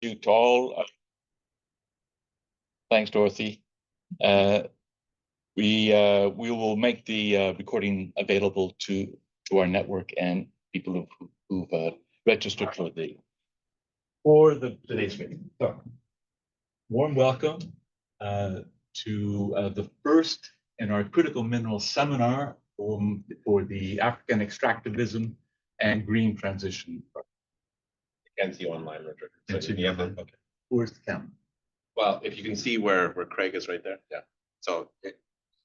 you to all. Thanks, Dorothy. We will make the recording available to our network and people who've registered for today's meeting. So, warm welcome to the first in our critical minerals seminar for the African extractivism and green transition. You can see online, Richard. So okay. Where's the camera? Well, if you can see where Craig is right there. Yeah. So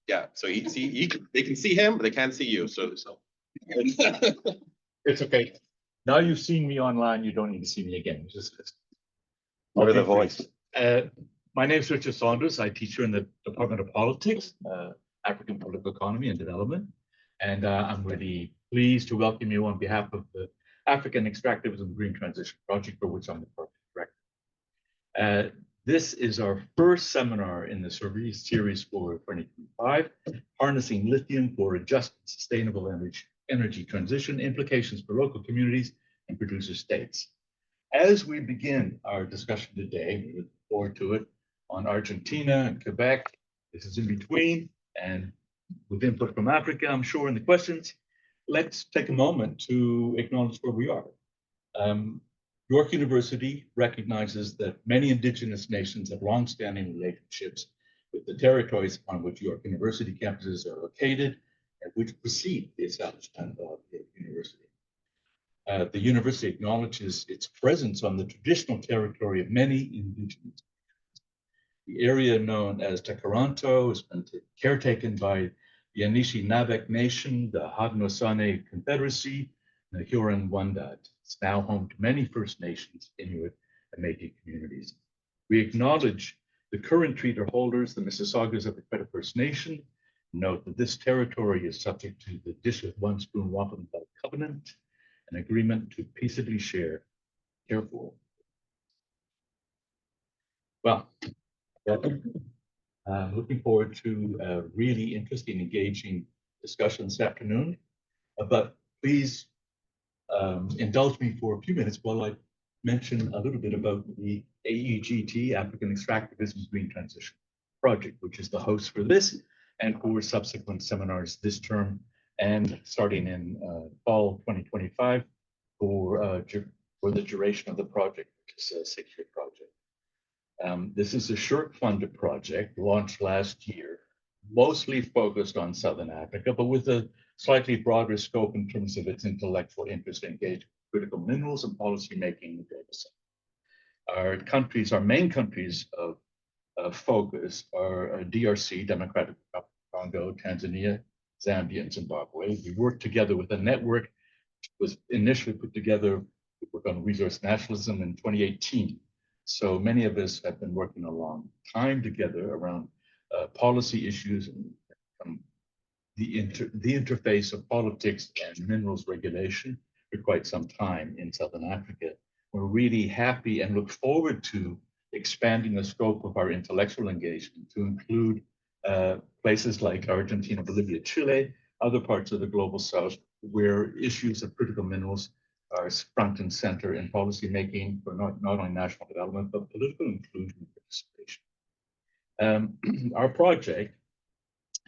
yeah. So they can see him, but they can't see you. So It's okay. Now you've seen me online, you don't need to see me again. Or the voice. My name is Richard Saunders. I teach here in the Department of Politics, African Political Economy and Development. And I'm really pleased to welcome you on behalf of the African Extractivism Green Transition Project, for which I'm the project director. This is our first seminar in the series for 2025, Harnessing Lithium for a Just and Sustainable Energy Transition, Implications for Local Communities and Producer States. As we begin our discussion today, we look forward to it on Argentina and Quebec. This is in between, and with input from Africa, I'm sure, in the questions. Let's take a moment to acknowledge where we are. York University recognizes that many indigenous nations have longstanding relationships with the territories upon which York University campuses are located and which precede the establishment of York University. The university acknowledges its presence on the traditional territory of many indigenous. The area known as Takaranto has been caretaken by the Anishinaabe Nation, the Haudenosaunee Confederacy, and the Huron-Wendat. It's now home to many First Nations, Inuit, and Métis communities. We acknowledge the current treaty holders, the Mississaugas of the Credit First Nation. Note that this territory is subject to the Dish with One Spoon Wampum Belt Covenant, an agreement to peaceably share careful. Well, welcome. Looking forward to a really interesting, engaging discussion this afternoon. But please indulge me for a few minutes while I mention a little bit about the AEGT, African Extractivism Green Transition Project, which is the host for this and for subsequent seminars this term and starting in fall 2025 for the duration of the project, which is a 6-year project. This is a short-funded project launched last year, mostly focused on Southern Africa, but with a slightly broader scope in terms of its intellectual interest engaged with critical minerals and policymaking in the global south. Our main countries of focus are DRC, Democratic Republic of Congo, Tanzania, Zambia, and Zimbabwe. We work together with a network which was initially put together to work on resource nationalism in 2018. So many of us have been working a long time together around policy issues and the interface of politics and minerals regulation for quite some time in Southern Africa. We're really happy and look forward to expanding the scope of our intellectual engagement to include places like Argentina, Bolivia, Chile, other parts of the global south, where issues of critical minerals are front and center in policy making for not only national development, but political inclusion and participation. Our project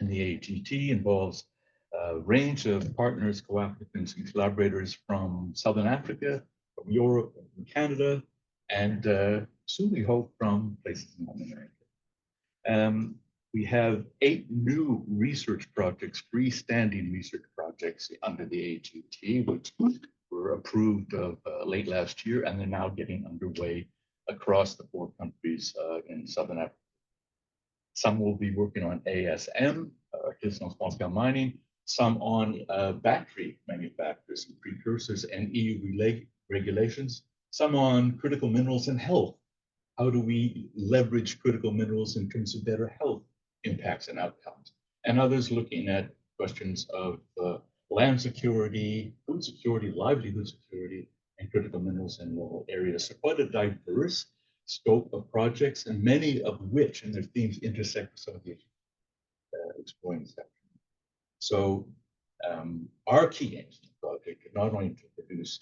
in the AGT involves a range of partners, co-applicants, and collaborators from Southern Africa, from Europe, from Canada, and soon we hope from places in Latin America. We have 8 new research projects, freestanding research projects under the AGT, which were approved late last year, and they're now getting underway across the 4 countries in Southern Africa. Some will be working on ASM, artisanal small-scale mining, some on battery manufacturers and precursors and EU regulations, some on critical minerals and health. How do we leverage critical minerals in terms of better health impacts and outcomes? And others looking at questions of land security, food security, livelihood security, and critical minerals in rural areas. So quite a diverse scope of projects, and many of which and their themes intersect with some of the issues exploring this afternoon. So our key aims of the project are not only to produce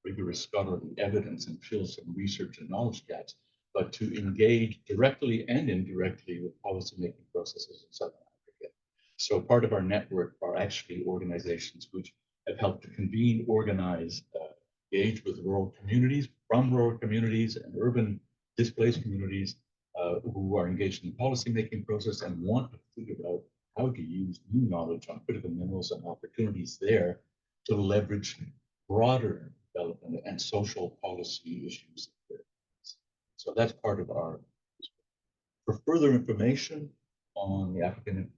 rigorous scholarly evidence and fill some research and knowledge gaps, but to engage directly and indirectly with policymaking processes in Southern Africa. So part of our network are actually organizations which have helped to convene, organize, engage with rural communities, from rural communities and urban displaced communities who are engaged in the policymaking process and want to figure out how to use new knowledge on critical minerals and opportunities there to leverage broader development and social policy issues. So that's part of our. For further information on the African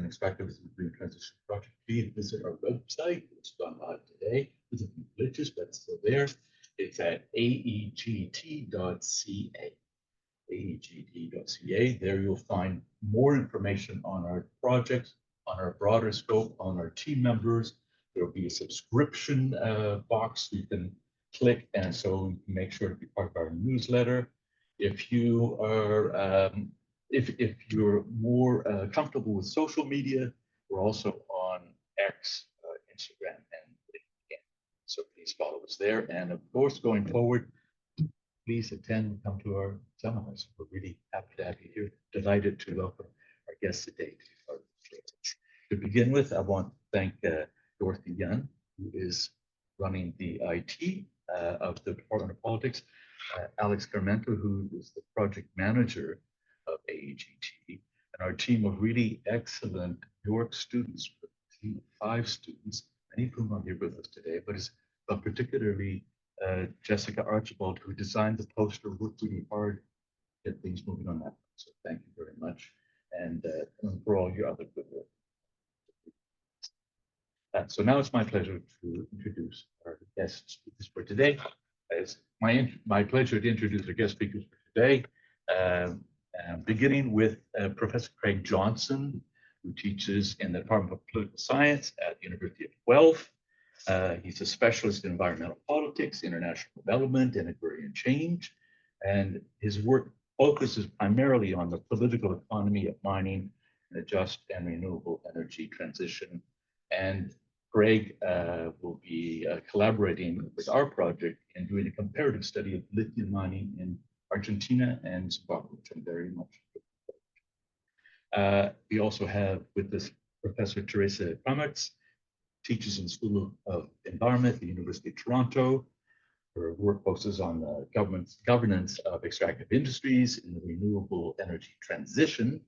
Extractivism Green Transition Project, please visit our website. It's gone live today with a few glitches, but it's still there. It's at aegt.ca. aegt.ca. There you'll find more information on our projects, on our broader scope, on our team members. There will be a subscription box you can click, and so you can make sure to be part of our newsletter. If you are, if you're more comfortable with social media, we're also on X, Instagram, and LinkedIn. So please follow us there. And of course, going forward, please attend and come to our seminars. We're really happy to have you here. Delighted to welcome our guests today. To begin with, I want to thank Dorothy Young, who is running the IT of the Department of Politics, Alex Carmento, who is the project manager of AEGT, and our team of really excellent York students, 5 students, many of whom are here with us today, but particularly Jessica Archibald, who designed the poster, worked really hard to get things moving on that. So thank you very much, and for all your other good work. So now it's my pleasure to introduce our guest speakers for today. It's my pleasure to introduce our guest speakers for today, beginning with Professor Craig Johnson, who teaches in the Department of Political Science at the University of Guelph. He's a specialist in environmental politics, international development, and agrarian change. And his work focuses primarily on the political economy of mining and a just and renewable energy transition. And Greg will be collaborating with our project in doing a comparative study of lithium mining in Argentina and Zimbabwe, which I'm very much looking forward to. We also have with us Professor Teresa Kramertz, teaches in the School of Environment at the University of Toronto. Her work focuses on the governance of extractive industries in the renewable energy transition,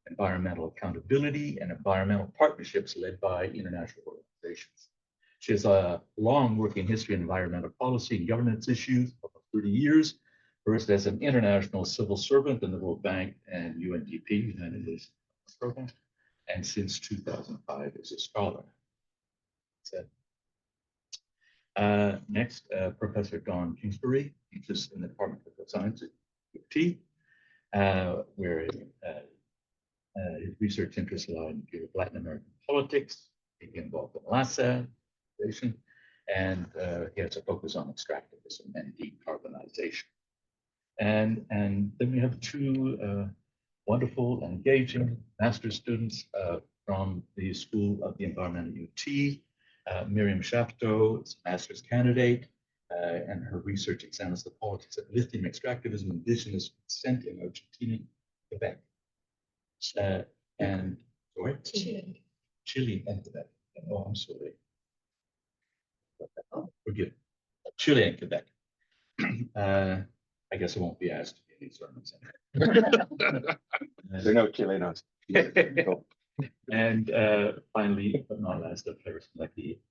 environmental accountability, and environmental partnerships led by international organizations. She has a long working history in environmental policy and governance issues, over 30 years, first as an international civil servant in the World Bank and UNDP, United Nations Program, and since 2005 as a scholar. Next, Professor Don Kingsbury teaches in the Department of Political Science at UT, where his research interests lie in Latin American politics, being involved in LASA, and he has a focus on extractivism and decarbonization. And then we have 2 wonderful and engaging master's students from the School of the Environment at UT. Miriam Shafto is a master's candidate, and her research examines the politics of lithium extractivism and indigenous consent in Argentina, Quebec. And sorry? Chile and Quebec. Oh, I'm sorry. Oh, forgive me. Chile and Quebec. I guess I won't be asked in these sermons. There are no Chilenos. And finally, but not last, Clarice Lecky,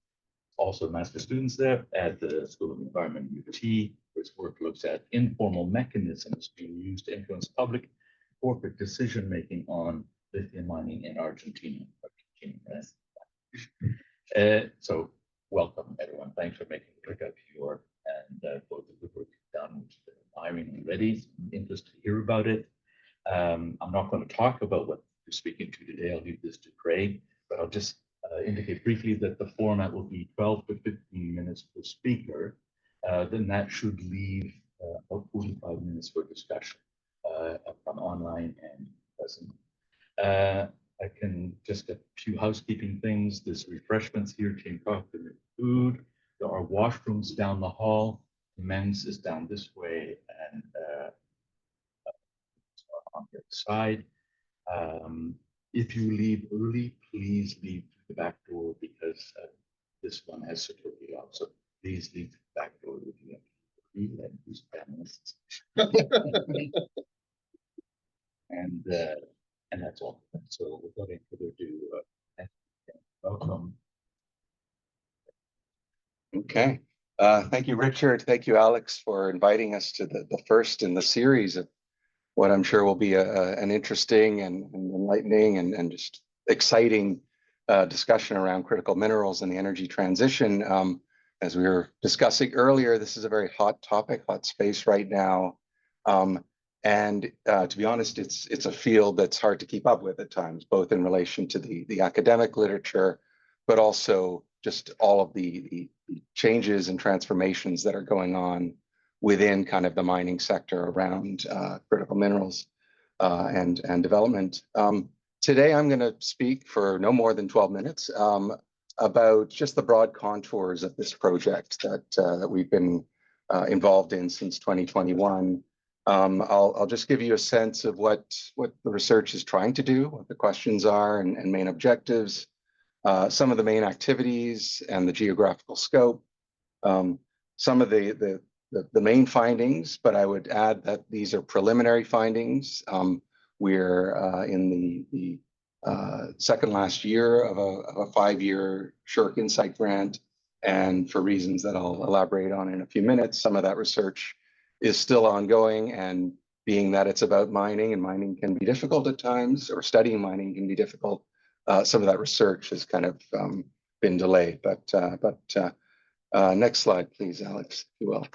also master students there at the School of Environment at UT, where his work looks at informal mechanisms being used to influence public corporate decision-making on lithium mining in Argentina. So welcome, everyone. Thanks for making the trip out to York and for the good work you've done, which is admiring already. I'm interested to hear about it. I'm not going to talk about what you're speaking to today. I'll leave this to Craig, but I'll just indicate briefly that the format will be 12 to 15 minutes per speaker. Then that should leave about 45 minutes for discussion from online and present. I can just a few housekeeping things. There's refreshments here, tea and coffee and food. There are are washrooms down the hall. The men's is down this way and on the other side. If you leave early, please leave through the back door because this one has security on. So please leave through the back door if you have to leave and use panelists. And that's all. So without any further ado, welcome. Okay. Thank you, Richard. Thank you, Alex, for inviting us to the first in the series of what I'm sure will be an interesting and enlightening and just exciting discussion around critical minerals and the energy transition. As we were discussing earlier, this is a very hot topic, hot space right now. And to be honest, it's a field that's hard to keep up with at times, both in relation to the academic literature, but also just all of the changes and transformations that are going on within kind of the mining sector around critical minerals and development. Today, I'm going to speak for no more than 12 minutes about just the broad contours of this project that we've been involved in since 2021. I'll just give you a sense of what the research is trying to do, what the questions are and main objectives, some of the main activities and the geographical scope, some of the main findings, but I would add that these are preliminary findings. We're in the second last year of a 5-year SSHRC Insight grant, and for reasons that I'll elaborate on in a few minutes, some of that research is still ongoing, and being that it's about mining, and mining can be difficult at times, or studying mining can be difficult, some of that research has kind of been delayed. But next slide, please, Alex, if you will.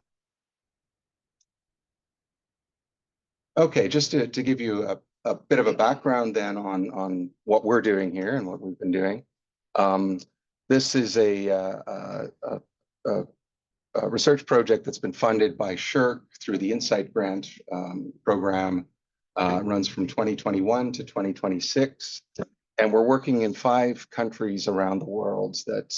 Okay, just to give you a bit of a background then on what we're doing here and what we've been doing. This is a research project that's been funded by SSHRC through the Insight Grant program. Runs from 2021 to 2026. And we're working in 5 countries around the world that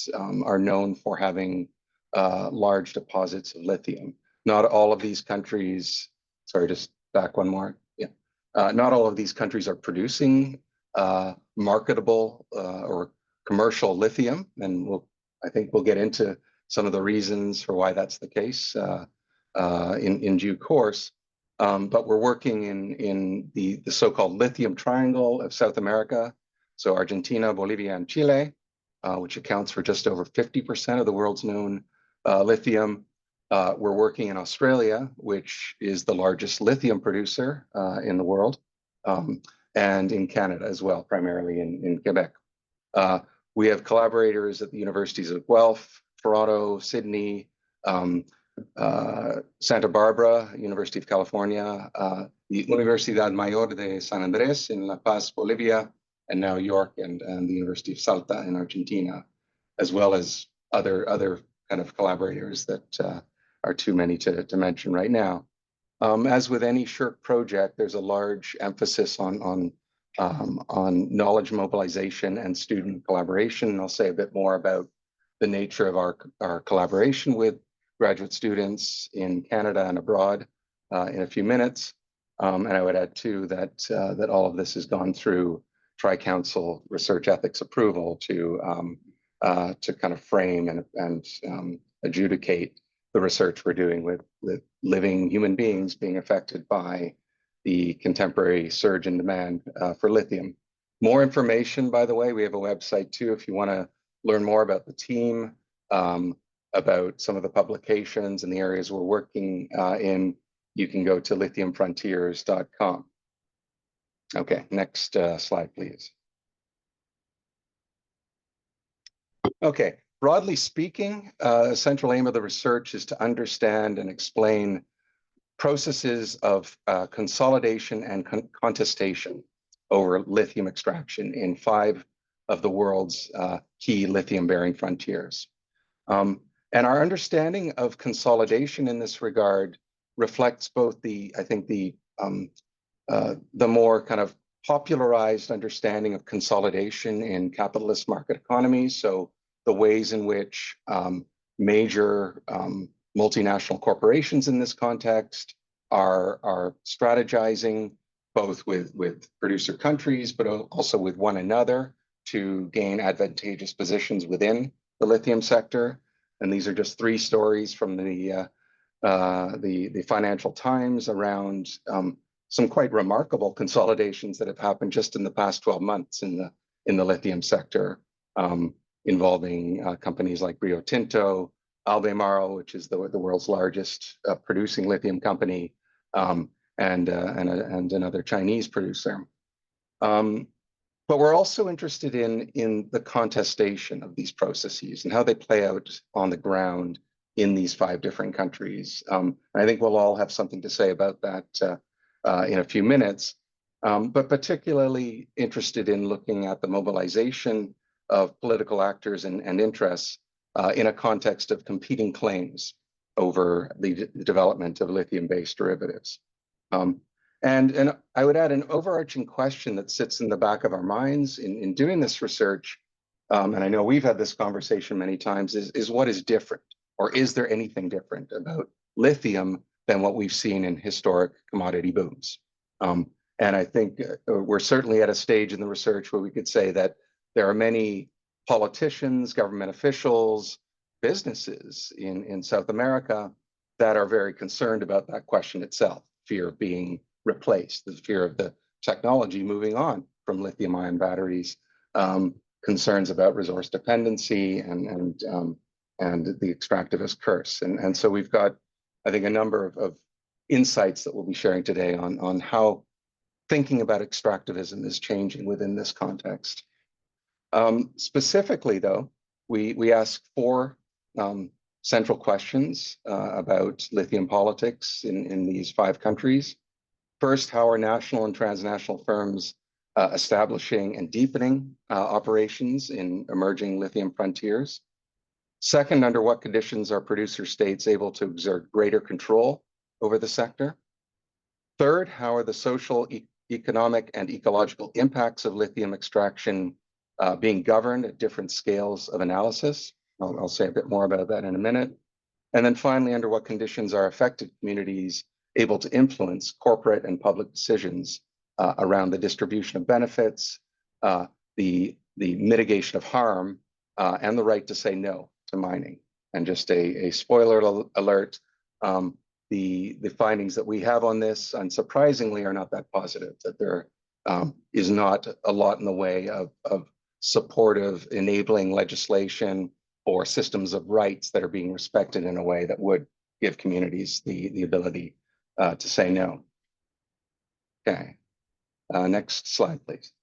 are known for having large deposits of lithium. Not all of these countries, sorry, just back one more. Yeah. Not all of these countries are producing marketable or commercial lithium. And I think we'll get into some of the reasons for why that's the case in due course. But we're working in the so-called lithium triangle of South America. So Argentina, Bolivia, and Chile, which accounts for just over 50% of the world's known lithium. We're working in Australia, which is the largest lithium producer in the world, and in Canada as well, primarily in Quebec. We have collaborators at the universities of Guelph, Toronto, Sydney, Santa Barbara, University of California, the Universidad Mayor de San Andrés in La Paz, Bolivia, and now York and the University of Salta in Argentina, as well as other kind of collaborators that are too many to mention right now. As with any SSHRC project, there's a large emphasis on knowledge mobilization and student collaboration. And I'll say a bit more about the nature of our collaboration with graduate students in Canada and abroad in a few minutes. And I would add too that all of this has gone through Tri-Council research ethics approval to kind of frame and adjudicate the research we're doing with living human beings being affected by the contemporary surge in demand for lithium. More information, by the way, we have a website too if you want to learn more about the team, about some of the publications and the areas we're working in. You can go to lithiumfrontiers.com. Okay, next slide, please. Okay, broadly speaking, a central aim of the research is to understand and explain processes of consolidation and contestation over lithium extraction in 5 of the world's key lithium-bearing frontiers. And our understanding of consolidation in this regard reflects both I think the more kind of popularized understanding of consolidation in capitalist market economies. So the ways in which major multinational corporations in this context are strategizing both with producer countries, but also with one another to gain advantageous positions within the lithium sector. And these are just three stories from the Financial Times around some quite remarkable consolidations that have happened just in the past 12 months in the lithium sector, involving companies like Rio Tinto, Albemarle, which is the world's largest producing lithium company, and another Chinese producer. But we're also interested in the contestation of these processes and how they play out on the ground in these 5 different countries. I think we'll all have something to say about that in a few minutes, but particularly interested in looking at the mobilization of political actors and interests in a context of competing claims over the development of lithium-based derivatives. And I would add an overarching question that sits in the back of our minds in doing this research, and I know we've had this conversation many times, is what is different, or is there anything different about lithium than what we've seen in historic commodity booms? And I think we're certainly at a stage in the research where we could say that there are many politicians, government officials, businesses in South America that are very concerned about that question itself, fear of being replaced, the fear of the technology moving on from lithium-ion batteries, concerns about resource dependency and the extractivist curse. And so we've got, I think, a number of insights that we'll be sharing today on how thinking about extractivism is changing within this context. Specifically, though, we ask 4 central questions about lithium politics in these 5 countries. First, how are national and transnational firms establishing and deepening operations in emerging lithium frontiers? Second, under what conditions are producer states able to exert greater control over the sector? Third, how are the social, economic, and ecological impacts of lithium extraction being governed at different scales of analysis? I'll say a bit more about that in a minute. And then finally, under what conditions are affected communities able to influence corporate and public decisions around the distribution of benefits, the mitigation of harm, and the right to say no to mining? And just a spoiler alert, the findings that we have on this, unsurprisingly, are not that positive, that there is not a lot in the way of supportive, enabling legislation or systems of rights that are being respected in a way that would give communities the ability to say no. Okay, next slide, please.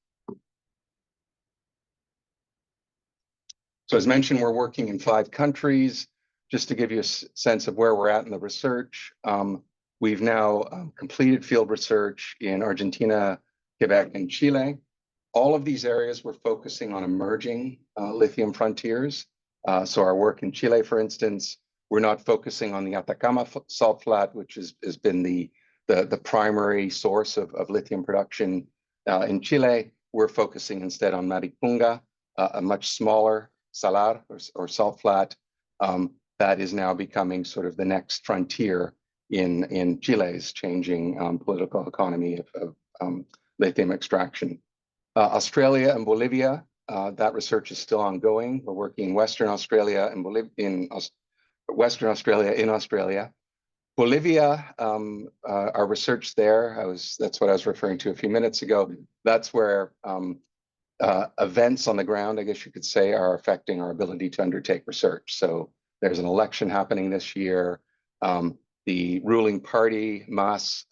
So as mentioned, we're working in 5 countries. Just to give you a sense of where we're at in the research, we've now completed field research in Argentina, Quebec, and Chile. All of these areas we're focusing on emerging lithium frontiers. So our work in Chile, for instance, we're not focusing on the Atacama salt flat, which has been the primary source of lithium production in Chile. We're focusing instead on Maripunga, a much smaller salar or salt flat that is now becoming sort of the next frontier in Chile's changing political economy of lithium extraction. Australia and Bolivia, that research is still ongoing. We're working in Western Australia and Western Australia in Australia. Bolivia, our research there, that's what I was referring to a few minutes ago. That's where events on the ground, I guess you could say, are affecting our ability to undertake research. So there's an election happening this year. The ruling party, MAS,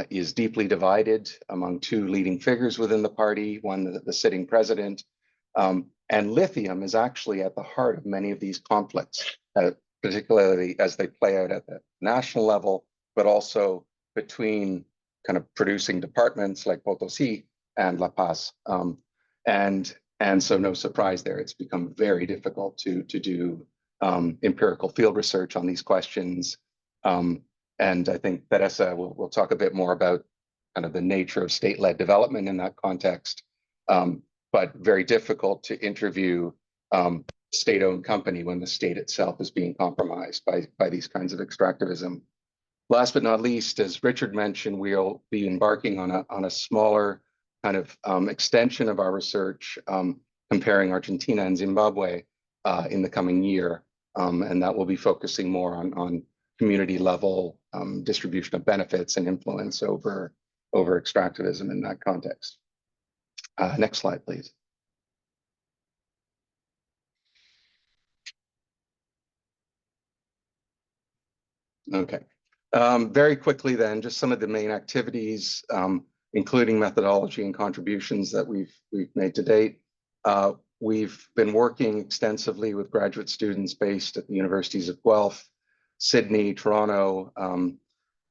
is deeply divided among 2 leading figures within the party, one the sitting president. And lithium is actually at the heart of many of these conflicts, particularly as they play out at the national level, but also between kind of producing departments like Potosí and La Paz. And so no surprise there, it's become very difficult to do empirical field research on these questions. And I think Teresa will talk a bit more about kind of the nature of state-led development in that context, but very difficult to interview state-owned company when the state itself is being compromised by these kinds of extractivism. Last but not least, as Richard mentioned, we'll be embarking on a smaller kind of extension of our research, comparing Argentina and Zimbabwe in the coming year. And that will be focusing more on community level distribution of benefits and influence over extractivism in that context. Next slide, please. Okay. Very quickly then, just some of the main activities, including methodology and contributions that we've made to date. We've been working extensively with graduate students based at the universities of Guelph, Sydney, Toronto,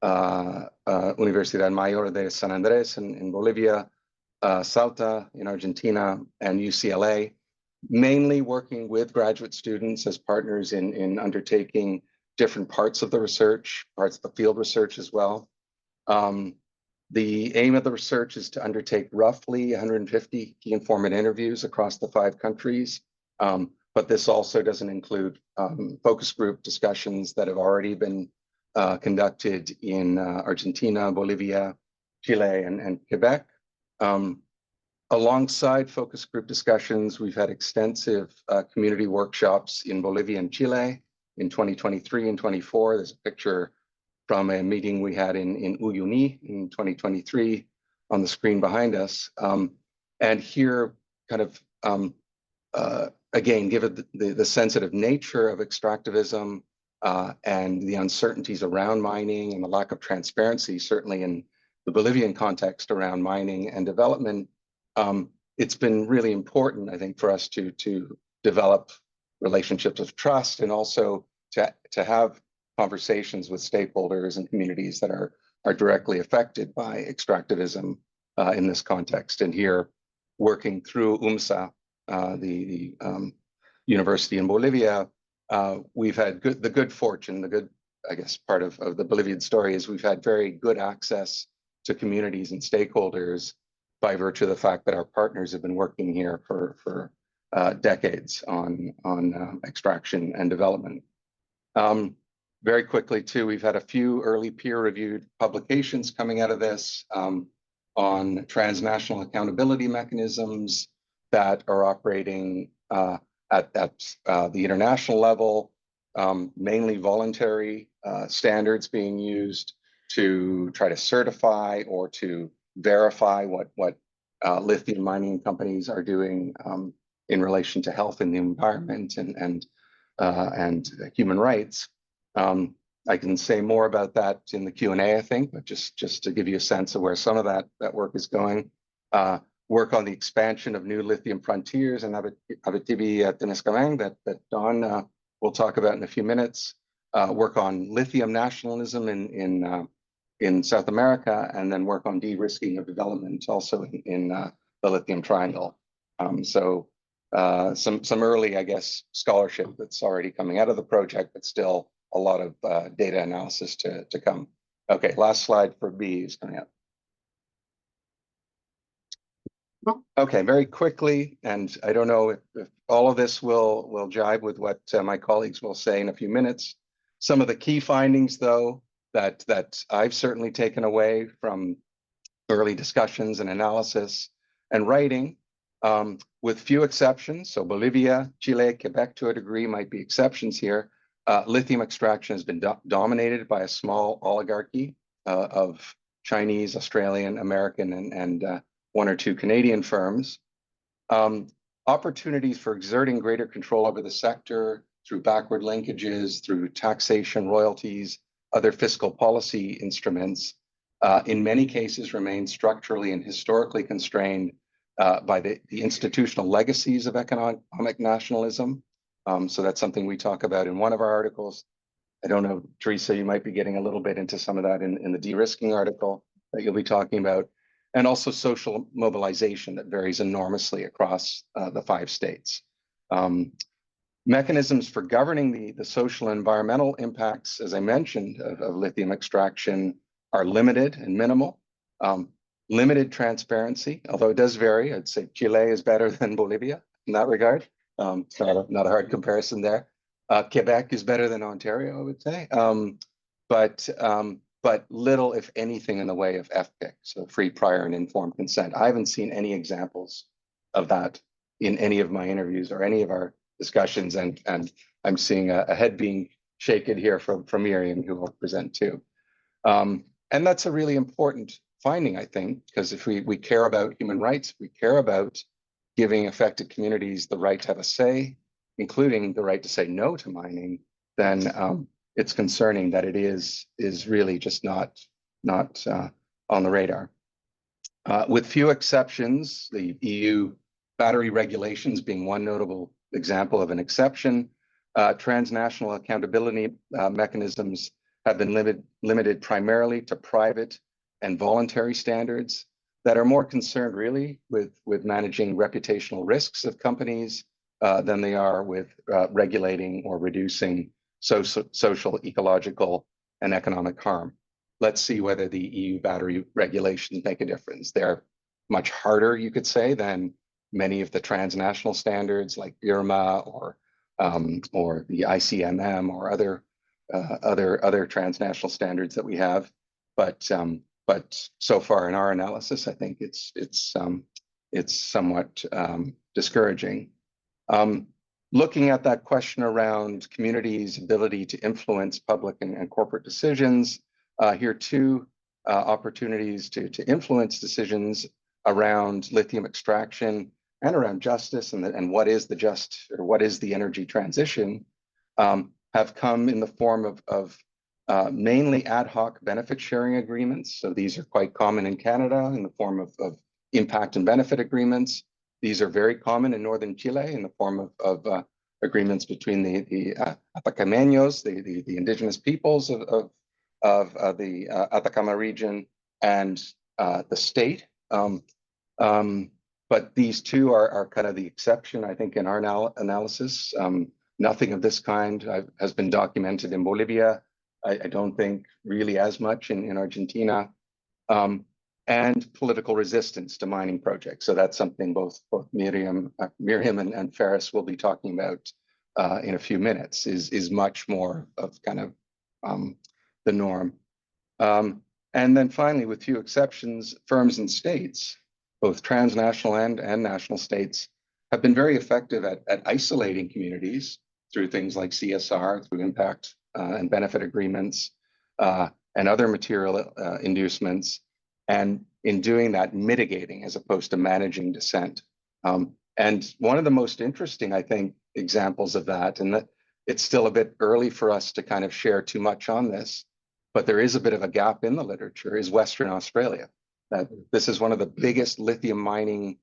Universidad Mayor de San Andrés in Bolivia, Salta in Argentina, and UCLA, mainly working with graduate students as partners in undertaking different parts of the research, parts of the field research as well. The aim of the research is to undertake roughly 150 key informant interviews across the 5 countries, but this also doesn't include focus group discussions that have already been conducted in Argentina, Bolivia, Chile, and Quebec. Alongside focus group discussions, we've had extensive community workshops in Bolivia and Chile in 2023 and 24. There's a picture from a meeting we had in Uyuni in 2023 on the screen behind us. And here, kind of, again, given the sensitive nature of extractivism and the uncertainties around mining and the lack of transparency, certainly in the Bolivian context around mining and development, it's been really important, I think, for us to develop relationships of trust and also to have conversations with stakeholders and communities that are directly affected by extractivism in this context. And here, working through UMSA, the university in Bolivia, we've had the good fortune, I guess, part of the Bolivian story is we've had very good access to communities and stakeholders by virtue of the fact that our partners have been working here for decades on extraction and development. Very quickly, too, we've had a few early peer-reviewed publications coming out of this on transnational accountability mechanisms that are operating at the international level, mainly voluntary standards being used to try to certify or to verify what lithium mining companies are doing in relation to health and the environment and human rights. I can say more about that in the Q&A, I think, but just to give you a sense of where some of that work is going. Work on the expansion of new lithium frontiers in Abitibi-Témiscamingue that Don will talk about in a few minutes. Work on lithium nationalism in South America, and then work on de-risking of development also in the Lithium Triangle. So some early, I guess, scholarship that's already coming out of the project, but still a lot of data analysis to come. Okay, last slide for B is coming up. Okay, very quickly, and I don't know if all of this will jibe with what my colleagues will say in a few minutes. Some of the key findings, though, that I've certainly taken away from early discussions and analysis and writing, with few exceptions. So Bolivia, Chile, Quebec to a degree might be exceptions here. Lithium extraction has been dominated by a small oligarchy of Chinese, Australian, American, and 1 or 2 Canadian firms. Opportunities for exerting greater control over the sector through backward linkages, through taxation, royalties, other fiscal policy instruments, in many cases remain structurally and historically constrained by the institutional legacies of economic nationalism. So that's something we talk about in one of our articles. I don't know, Teresa, you might be getting a little bit into some of that in the de-risking article that you'll be talking about, and also social mobilization that varies enormously across the 5 states. Mechanisms for governing the social and environmental impacts, as I mentioned, of lithium extraction are limited and minimal. Limited transparency, although it does vary. I'd say Chile is better than Bolivia in that regard. It's not a hard comparison there. Quebec is better than Ontario, I would say. But little, if anything, in the way of FPIC, so free, prior, and informed consent. I haven't seen any examples of that in any of my interviews or any of our discussions, and I'm seeing a head being shaken here from Miriam, who will present too. And that's a really important finding, I think, because if we care about human rights, we care about giving affected communities the right to have a say, including the right to say no to mining, then it's concerning that it is really just not on the radar. With few exceptions, the EU battery regulations being one notable example of an exception, transnational accountability mechanisms have been limited primarily to private and voluntary standards that are more concerned really with managing reputational risks of companies than they are with regulating or reducing social, ecological, and economic harm. Let's see whether the EU battery regulations make a difference. They're much harder, you could say, than many of the transnational standards like IRMA or the ICMM or other transnational standards that we have. But so far in our analysis, I think it's somewhat discouraging. Looking at that question around communities' ability to influence public and corporate decisions, here too, opportunities to influence decisions around lithium extraction and around justice and what is the just or what is the energy transition have come in the form of mainly ad hoc benefit sharing agreements. So these are quite common in Canada in the form of impact and benefit agreements. These are very common in northern Chile in the form of agreements between the Atacameños, the indigenous peoples of the Atacama region and the state. But these two are kind of the exception, I think, in our analysis. Nothing of this kind has been documented in Bolivia. I don't think really as much in Argentina. And political resistance to mining projects. So that's something both Miriam and Ferris will be talking about in a few minutes, is much more of kind of the norm. And then finally, with few exceptions, firms and states, both transnational and national states, have been very effective at isolating communities through things like CSR, through impact and benefit agreements, and other material inducements. And in doing that, mitigating as opposed to managing dissent. And one of the most interesting, I think, examples of that, and that it's still a bit early for us to kind of share too much on this, but there is a bit of a gap in the literature, is Western Australia. This is one of the biggest lithium mining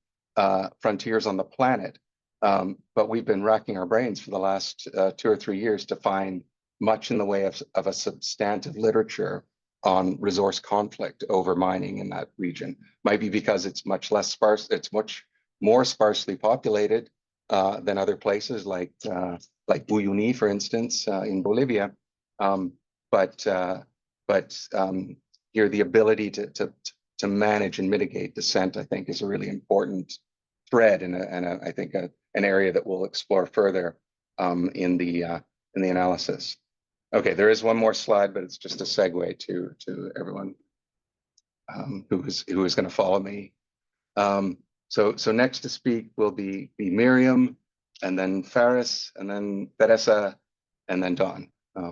frontiers on the planet. But we've been racking our brains for the last 2 or 3 years to find much in the way of a substantive literature on resource conflict over mining in that region. Might be because it's much less sparse, it's much more sparsely populated than other places like Uyuni, for instance, in Bolivia. But here the ability to manage and mitigate dissent, I think, is a really important thread and I think an area that we'll explore further in the analysis. Okay, there is one more slide, but it's just a segue to everyone who is going to follow me. So next to speak will be Miriam, and then Ferris, and then Teresa, and then Dawn.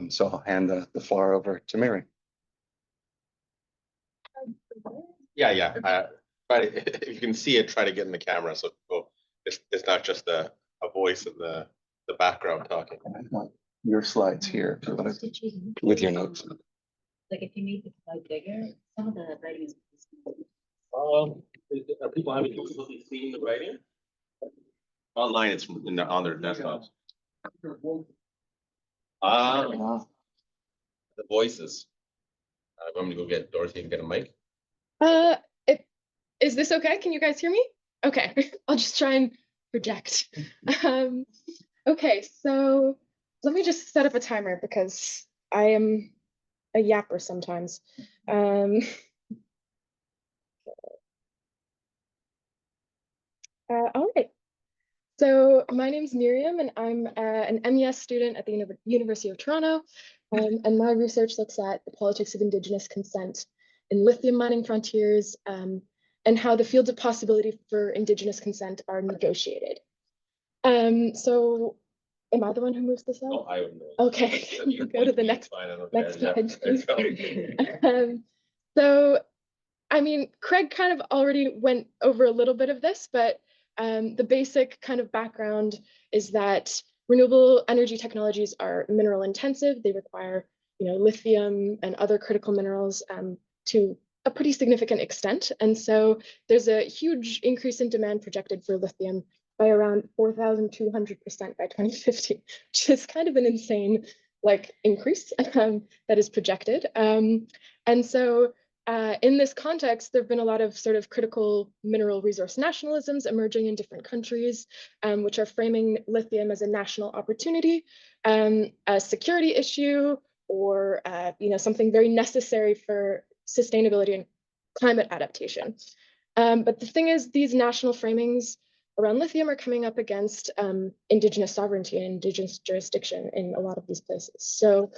So I'll hand the floor over to Miriam. Yeah. If you can see it, try to get in the camera so it's not just a voice in the background talking. Your slides here with your notes. Like if you made the slide bigger, some of the writing is. Are people having difficulty seeing the writing? Online, it's on their desktops. The voices. I'm gonna go get Dorothy and get a mic. Is this okay? Can you guys hear me? Okay, I'll just try and project. Okay, so let me just set up a timer because I am a yapper sometimes. All right. So my name's Miriam, and I'm an MES student at the University of Toronto. And my research looks at the politics of Indigenous consent in lithium mining frontiers, and how the fields of possibility for Indigenous consent are negotiated. So am I the one who moves this No, up? I would know. Okay, Your go to point the is next fine, I don't next care. slide, Yeah. please. So, I mean, Craig kind of already went over a little bit of this, but the basic kind of background is that renewable energy technologies are mineral intensive. They require, lithium and other critical minerals to a pretty significant extent. And so there's a huge increase in demand projected for lithium by around 4,200% by 2050, which is kind of an insane increase that is projected. And so in this context, there have been a lot of sort of critical mineral resource nationalisms emerging in different countries, which are framing lithium as a national opportunity, a security issue, or something very necessary for sustainability and climate adaptation. But the thing is, these national framings around lithium are coming up against Indigenous sovereignty and Indigenous jurisdiction in a lot of these places. So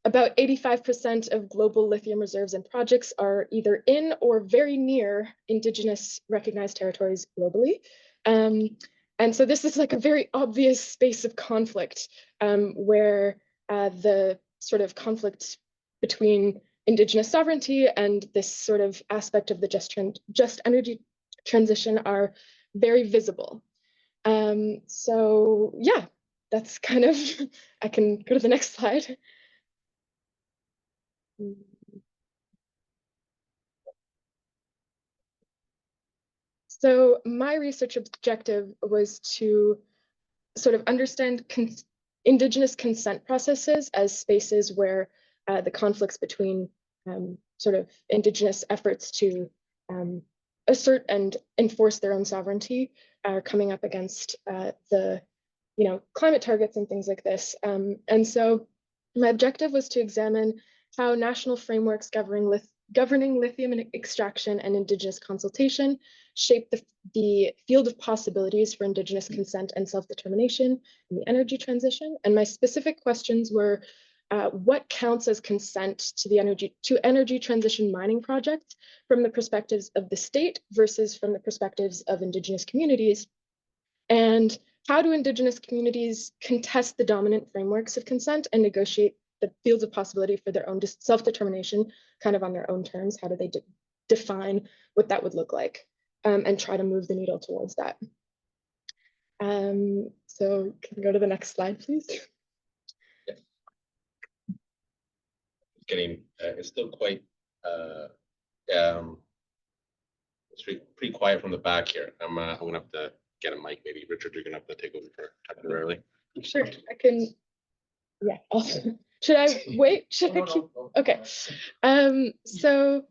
about 85% of global lithium reserves and projects are either in or very near Indigenous recognized territories globally. And so this is like a very obvious space of conflict where the sort of conflict between Indigenous sovereignty and this sort of aspect of the just energy transition are very visible. So yeah, that's kind of, I can go to the next slide. So my research objective was to sort of understand Indigenous consent processes as spaces where the conflicts between sort of Indigenous efforts to assert and enforce their own sovereignty are coming up against the climate targets and things like this. And so my objective was to examine how national frameworks governing lithium extraction and Indigenous consultation shape the field of possibilities for Indigenous consent and self-determination in the energy transition. And my specific questions were, what counts as consent to energy transition mining projects from the perspectives of the state versus from the perspectives of Indigenous communities? And how do Indigenous communities contest the dominant frameworks of consent and negotiate the fields of possibility for their own self-determination kind of on their own terms? How do they define what that would look like and try to move the needle towards that? So can we go to the next slide, please? It's still quite it's pretty quiet from the back here. I'm gonna have to get a mic. Maybe Richard, you're gonna have to take over for temporarily. Sure, I can. Yeah. Should I wait? Should I keep? Okay. So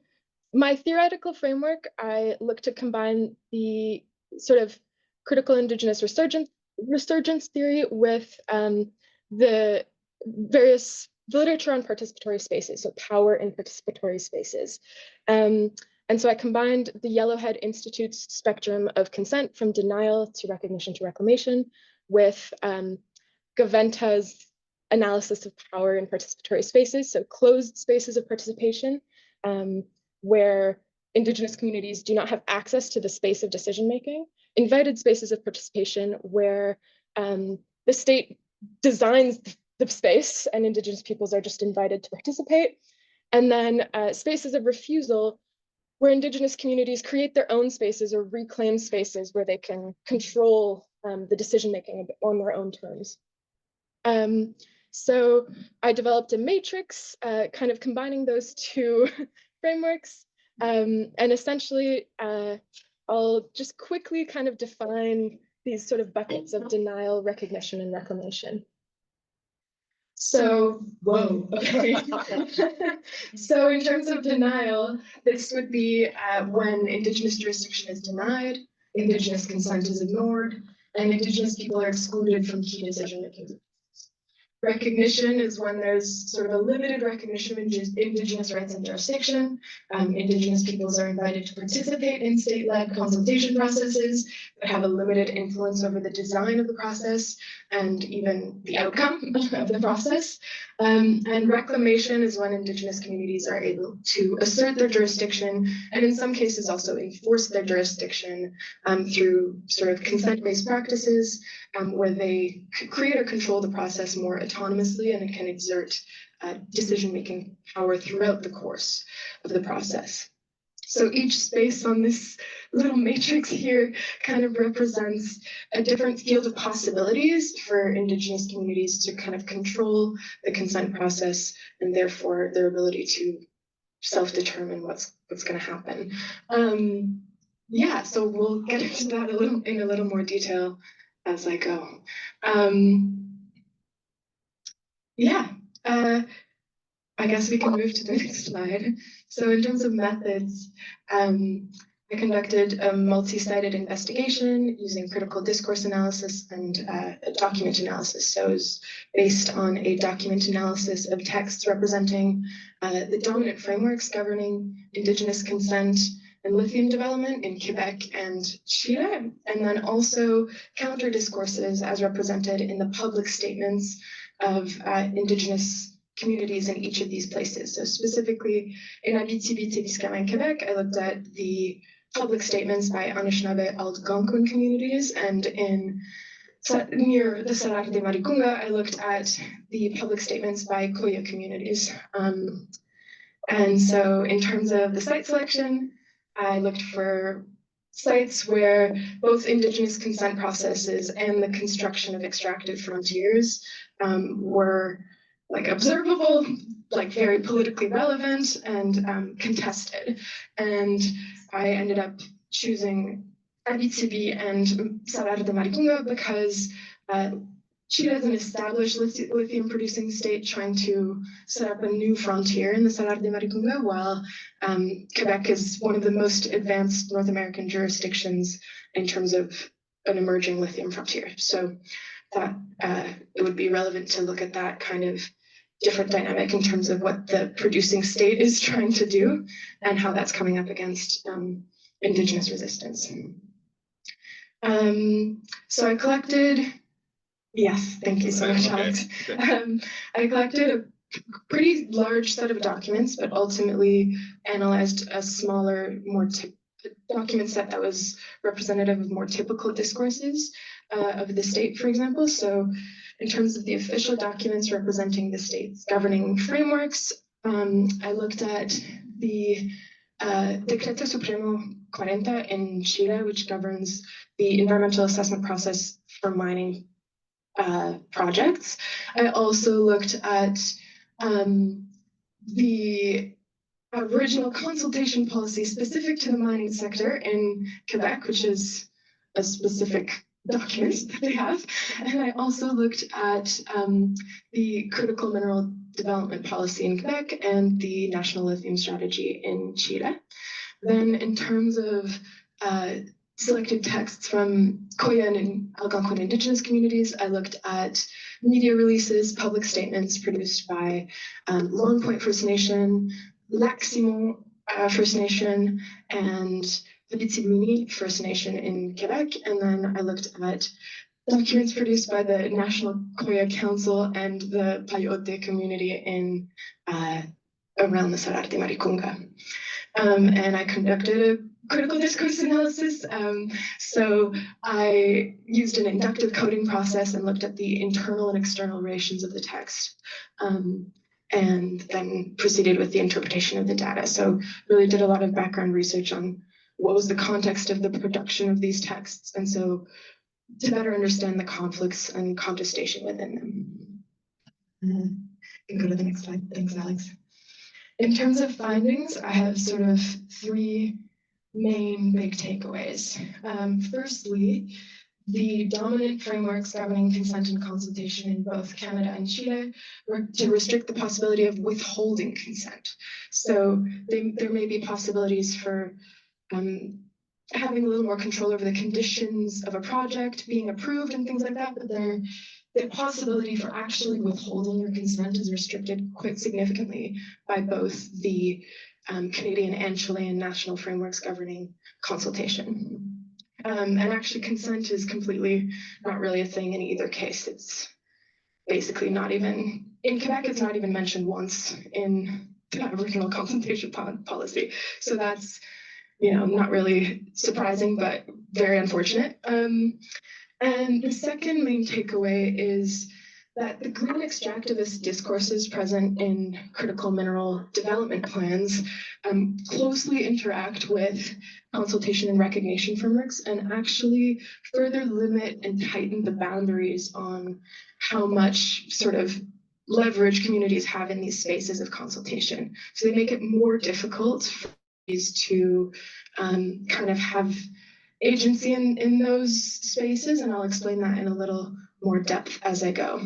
my theoretical framework, I look to combine the sort of critical Indigenous resurgence theory with the various literature on participatory spaces, so power in participatory spaces. And so I combined the Yellowhead Institute's spectrum of consent from denial to recognition to reclamation with Gaventa's analysis of power in participatory spaces, so closed spaces of participation, where Indigenous communities do not have access to the space of decision-making, invited spaces of participation where the state designs the space and Indigenous peoples are just invited to participate, and then spaces of refusal where Indigenous communities create their own spaces or reclaim spaces where they can control the decision-making on their own terms. So I developed a matrix kind of combining those two frameworks. And essentially, I'll just quickly kind of define these sort of buckets of denial, recognition, and reclamation. So, whoa, okay. So in terms of denial, this would be when Indigenous jurisdiction is denied, Indigenous consent is ignored, and Indigenous people are excluded from key decision-making. Recognition is when there's sort of a limited recognition of Indigenous rights and jurisdiction. Indigenous peoples are invited to participate in state-led consultation processes that have a limited influence over the design of the process and even the outcome of the process. And reclamation is when Indigenous communities are able to assert their jurisdiction and in some cases also enforce their jurisdiction through sort of consent-based practices where they create or control the process more autonomously and it can exert decision-making power throughout the course of the process. So each space on this little matrix here kind of represents a different field of possibilities for Indigenous communities to kind of control the consent process and therefore their ability to self-determine what's going to happen. Yeah, so we'll get into that in a little more detail as I go. I guess we can move to the next slide. So in terms of methods, I conducted a multi-sided investigation using critical discourse analysis and document analysis. So it was based on a document analysis of texts representing the dominant frameworks governing Indigenous consent and lithium development in Quebec and Chile, and then also counter discourses as represented in the public statements of Indigenous communities in each of these places. So specifically in Abitibi-Témiscamingue, Quebec, I looked at the public statements by Anishinaabe Algonquin communities, and near the Salar de Maricunga, I looked at the public statements by Koya communities. And so in terms of the site selection, I looked for sites where both Indigenous consent processes and the construction of extractive frontiers were like observable, like very politically relevant and contested. And I ended up choosing Abitibi and Salar de Maricunga because Chile is an established lithium producing state trying to set up a new frontier in the Salar de Maricunga, while Quebec is one of the most advanced North American jurisdictions in terms of an emerging lithium frontier. So that it would be relevant to look at that kind of different dynamic in terms of what the producing state is trying to do and how that's coming up against Indigenous resistance. So I collected, yes, thank you so much, Alex. I collected a pretty large set of documents, but ultimately analyzed a smaller, more document set that was representative of more typical discourses of the state, for example. So in terms of the official documents representing the state's governing frameworks, I looked at the Decreto Supremo 40 in Chile, which governs the environmental assessment process for mining projects. I also looked at the original consultation policy specific to the mining sector in Quebec, which is a specific document that they have. And I also looked at the critical mineral development policy in Quebec and the national lithium strategy in Chile. Then in terms of selected texts from Koya and Algonquin Indigenous communities, I looked at media releases, public statements produced by Long Point First Nation, Lac Simon First Nation, and Abitibi First Nation in Quebec. And then I looked at documents produced by the National Koya Council and the Payote community in around the Salar de Maricunga. And I conducted a critical discourse analysis. So I used an inductive coding process and looked at the internal and external relations of the text, and then proceeded with the interpretation of the data. So really did a lot of background research on what was the context of the production of these texts, and so to better understand the conflicts and contestation within them. You can go to the next slide. Thanks, Alex. In terms of findings, I have sort of three main big takeaways. Firstly, the dominant frameworks governing consent and consultation in both Canada and Chile were to restrict the possibility of withholding consent. So there may be possibilities for having a little more control over the conditions of a project being approved and things like that, but the possibility for actually withholding your consent is restricted quite significantly by both the Canadian and Chilean national frameworks governing consultation. And actually consent is completely not really a thing in either case. It's basically not even, in Quebec, it's not even mentioned once in the Aboriginal consultation policy. So that's, not really surprising, but very unfortunate. And the second main takeaway is that the green extractivist discourses present in critical mineral development plans closely interact with consultation and recognition frameworks and actually further limit and tighten the boundaries on how much sort of leverage communities have in these spaces of consultation. So they make it more difficult for these to kind of have agency in those spaces, and I'll explain that in a little more depth as I go.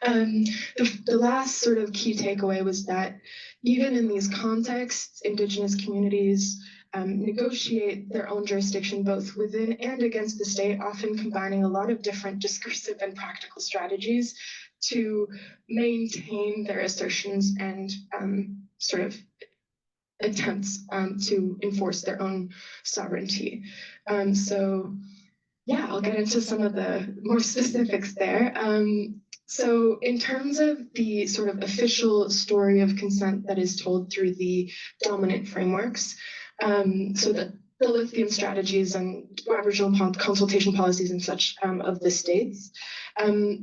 The last sort of key takeaway was that even in these contexts, Indigenous communities negotiate their own jurisdiction both within and against the state, often combining a lot of different discursive and practical strategies to maintain their assertions and sort of attempts to enforce their own sovereignty. So yeah, I'll get into some of the more specifics there. So in terms of the sort of official story of consent that is told through the dominant frameworks, so the lithium strategies and Aboriginal consultation policies and such of the states,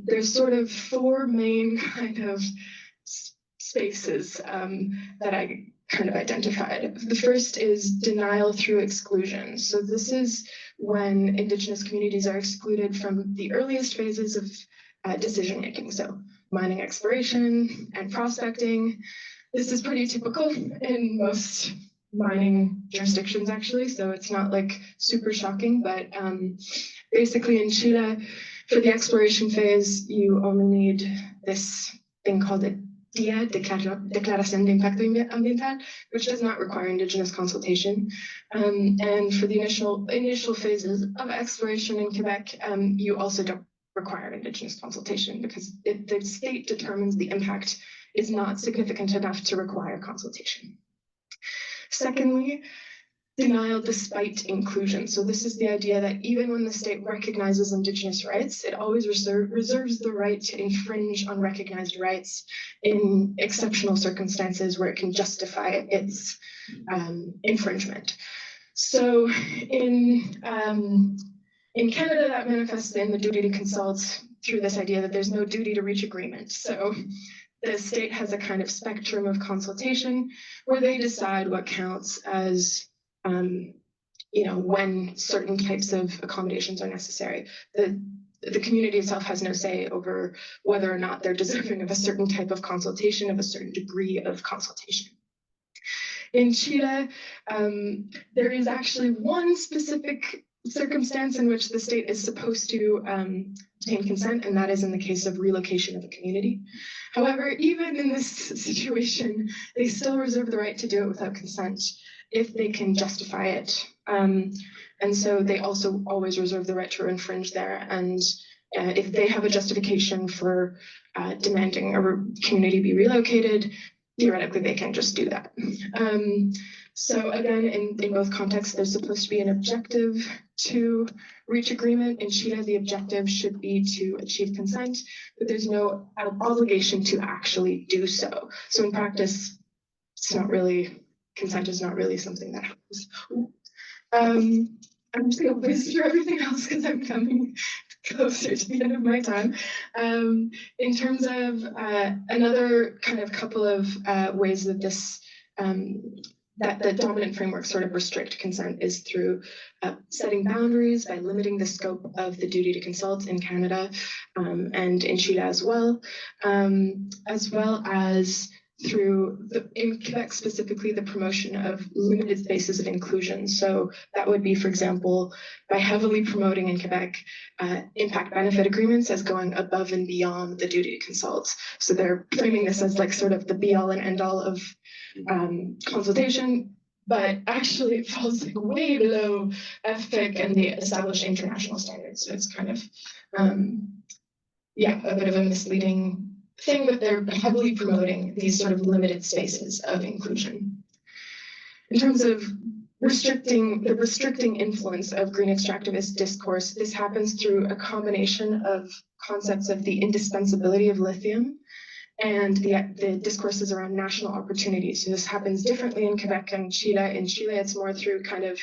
there's sort of four main kind of spaces that I kind of identified. The first is denial through exclusion. So this is when Indigenous communities are excluded from the earliest phases of decision making. So mining exploration and prospecting. This is pretty typical in most mining jurisdictions, actually. So it's not like super shocking, but basically in Chile, for the exploration phase, you only need this thing called a DIA, Declaración de Impacto Ambiental, which does not require Indigenous consultation. And for the initial phases of exploration in Quebec, you also don't require Indigenous consultation because the state determines the impact is not significant enough to require consultation. Secondly, denial despite inclusion. So this is the idea that even when the state recognizes Indigenous rights, it always reserves the right to infringe on recognized rights in exceptional circumstances where it can justify its infringement. So in Canada, that manifests in the duty to consult through this idea that there's no duty to reach agreement. So the state has a kind of spectrum of consultation where they decide what counts as when certain types of accommodations are necessary. The community itself has no say over whether or not they're deserving of a certain type of consultation, of a certain degree of consultation. In Chile, there is actually one specific circumstance in which the state is supposed to obtain consent, and that is in the case of relocation of a community. However, even in this situation, they still reserve the right to do it without consent if they can justify it. And so they also always reserve the right to infringe there. And if they have a justification for demanding a community be relocated, theoretically, they can just do that. So again, in both contexts, there's supposed to be an objective to reach agreement. In Chile, the objective should be to achieve consent, but there's no obligation to actually do so. So in practice, consent is not really something that happens. I'm just going to whiz through everything else because I'm coming closer to the end of my time. In terms of another kind of couple of ways that this that the dominant framework sort of restrict consent is through setting boundaries by limiting the scope of the duty to consult in Canada and in Chile as well as through, in Quebec specifically, the promotion of limited spaces of inclusion. So that would be, for example, by heavily promoting in Quebec impact benefit agreements as going above and beyond the duty to consult. So they're framing this as like sort of the be all and end all of consultation, but actually it falls like way below FPIC and the established international standards. So it's kind of, yeah, a bit of a misleading thing, but they're heavily promoting these sort of limited spaces of inclusion. In terms of the restricting influence of green extractivist discourse, this happens through a combination of concepts of the indispensability of lithium and the discourses around national opportunities. So this happens differently in Quebec and Chile. In Chile, it's more through kind of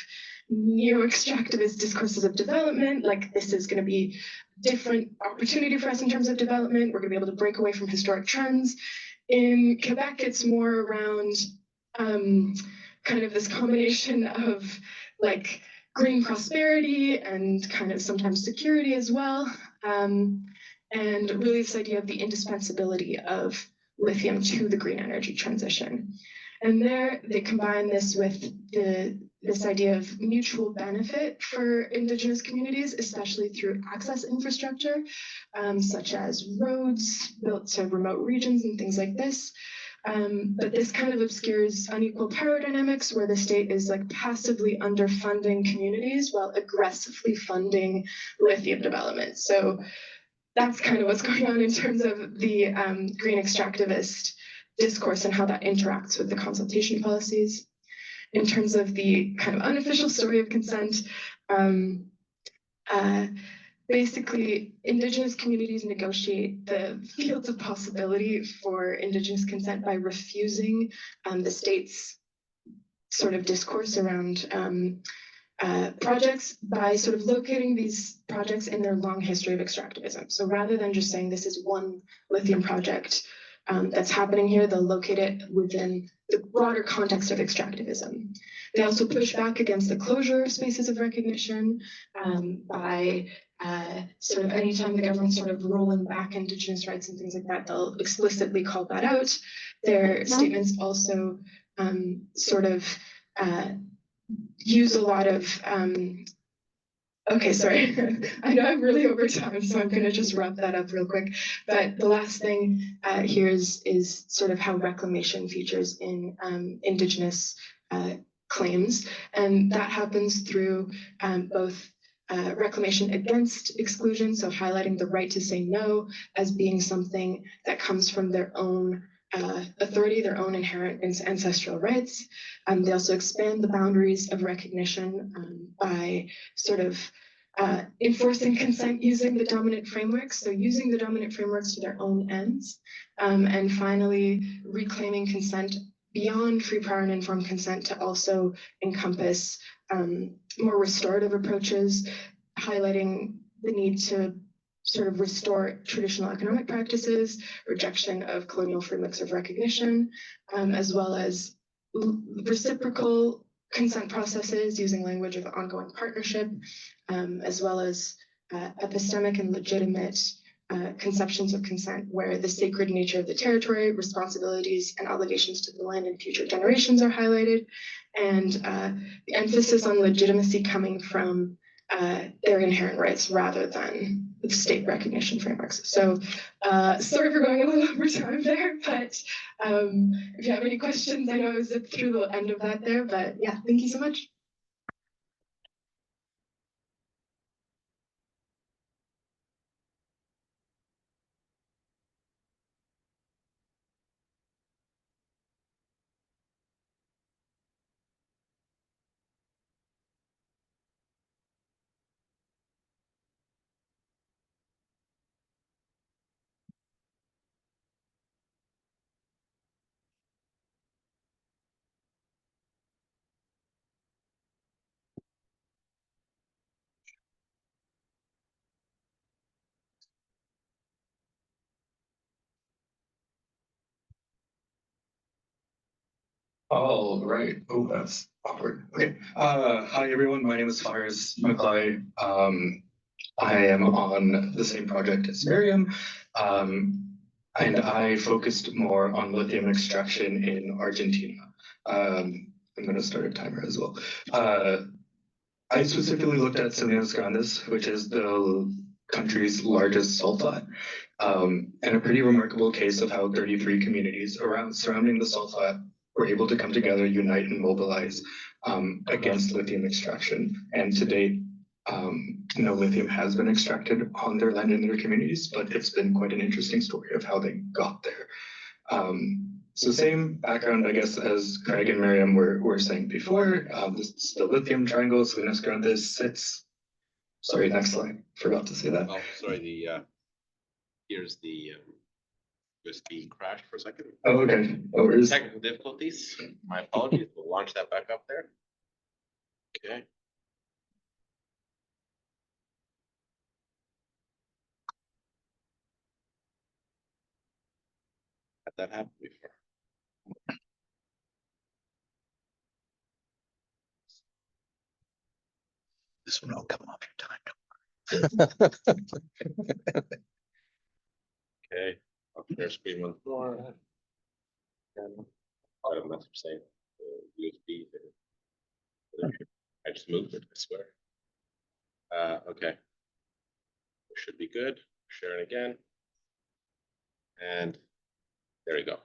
neo-extractivist discourses of development, like this is going to be different opportunity for us in terms of development. We're going to be able to break away from historic trends. In Quebec, it's more around kind of this combination of like green prosperity and kind of sometimes security as well. And really this idea of the indispensability of lithium to the green energy transition. And there they combine this with this idea of mutual benefit for Indigenous communities, especially through access infrastructure, such as roads built to remote regions and things like this. But this kind of obscures unequal power dynamics where the state is like passively underfunding communities while aggressively funding lithium development. So that's kind of what's going on in terms of the green extractivist discourse and how that interacts with the consultation policies. In terms of the kind of unofficial story of consent, basically, Indigenous communities negotiate the fields of possibility for Indigenous consent by refusing the state's sort of discourse around projects by sort of locating these projects in their long history of extractivism. So rather than just saying this is one lithium project that's happening here, they'll locate it within the broader context of extractivism. They also push back against the closure of spaces of recognition by sort of anytime the government's sort of rolling back Indigenous rights and things like that, they'll explicitly call that out. Their statements also sort of use a lot of okay, sorry. I know I'm really over time, so I'm going to just wrap that up real quick. But the last thing here is sort of how reclamation features in Indigenous claims. And that happens through both reclamation against exclusion, so highlighting the right to say no as being something that comes from their own authority, their own inherent ancestral rights. They also expand the boundaries of recognition by sort of enforcing consent using the dominant frameworks, so using the dominant frameworks to their own ends. And finally, reclaiming consent beyond free, prior, and informed consent to also encompass more restorative approaches, highlighting the need to sort of restore traditional economic practices, rejection of colonial frameworks of recognition, as well as reciprocal consent processes using language of ongoing partnership, as well as epistemic and legitimate conceptions of consent where the sacred nature of the territory, responsibilities and obligations to the land and future generations are highlighted, and the emphasis on legitimacy coming from their inherent rights rather than the state recognition frameworks. So sorry for going a little over time there, but if you have any questions, I know I zipped through the end of that there, but yeah, thank you so much. All right. Oh, that's awkward. Okay. Hi, everyone. My name is Faris McClay. I am on the same project as Miriam, and I focused more on lithium extraction in Argentina. I'm going to start a timer as well. I specifically looked at Salinas Grandes, which is the country's largest sulfide, and a pretty remarkable case of how 33 communities surrounding the sulfide were able to come together, unite, and mobilize against lithium extraction. And to date, no lithium has been extracted on their land in their communities, but it's been quite an interesting story of how they got there. So same background, I guess, as Craig and Miriam were saying before. This is the lithium triangle. Salinas Grandes sits. Sorry, next slide. Forgot to say that. Oh, sorry, here's the USB crashed for a second. Oh, okay. No worries. Technical difficulties. My apologies. We'll launch that back up there. Okay. Had that happen before. This one will come off your time. Okay. I'll share screen once more. And got a message saying USB. I just moved it, I swear. Okay. Should be good. Sharing again. And there we go.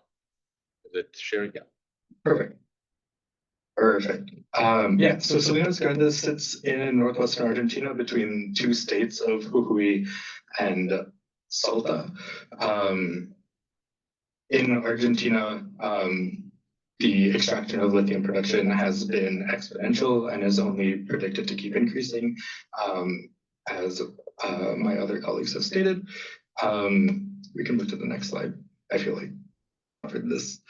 Is it sharing? Yeah. Perfect. Perfect. Yeah, so Salinas Grandes sits in northwestern Argentina between two states of Jujuy and Salta. In Argentina, the extraction of lithium production has been exponential and is only predicted to keep increasing, as my other colleagues have stated. We can move to the next slide. I feel like I covered this.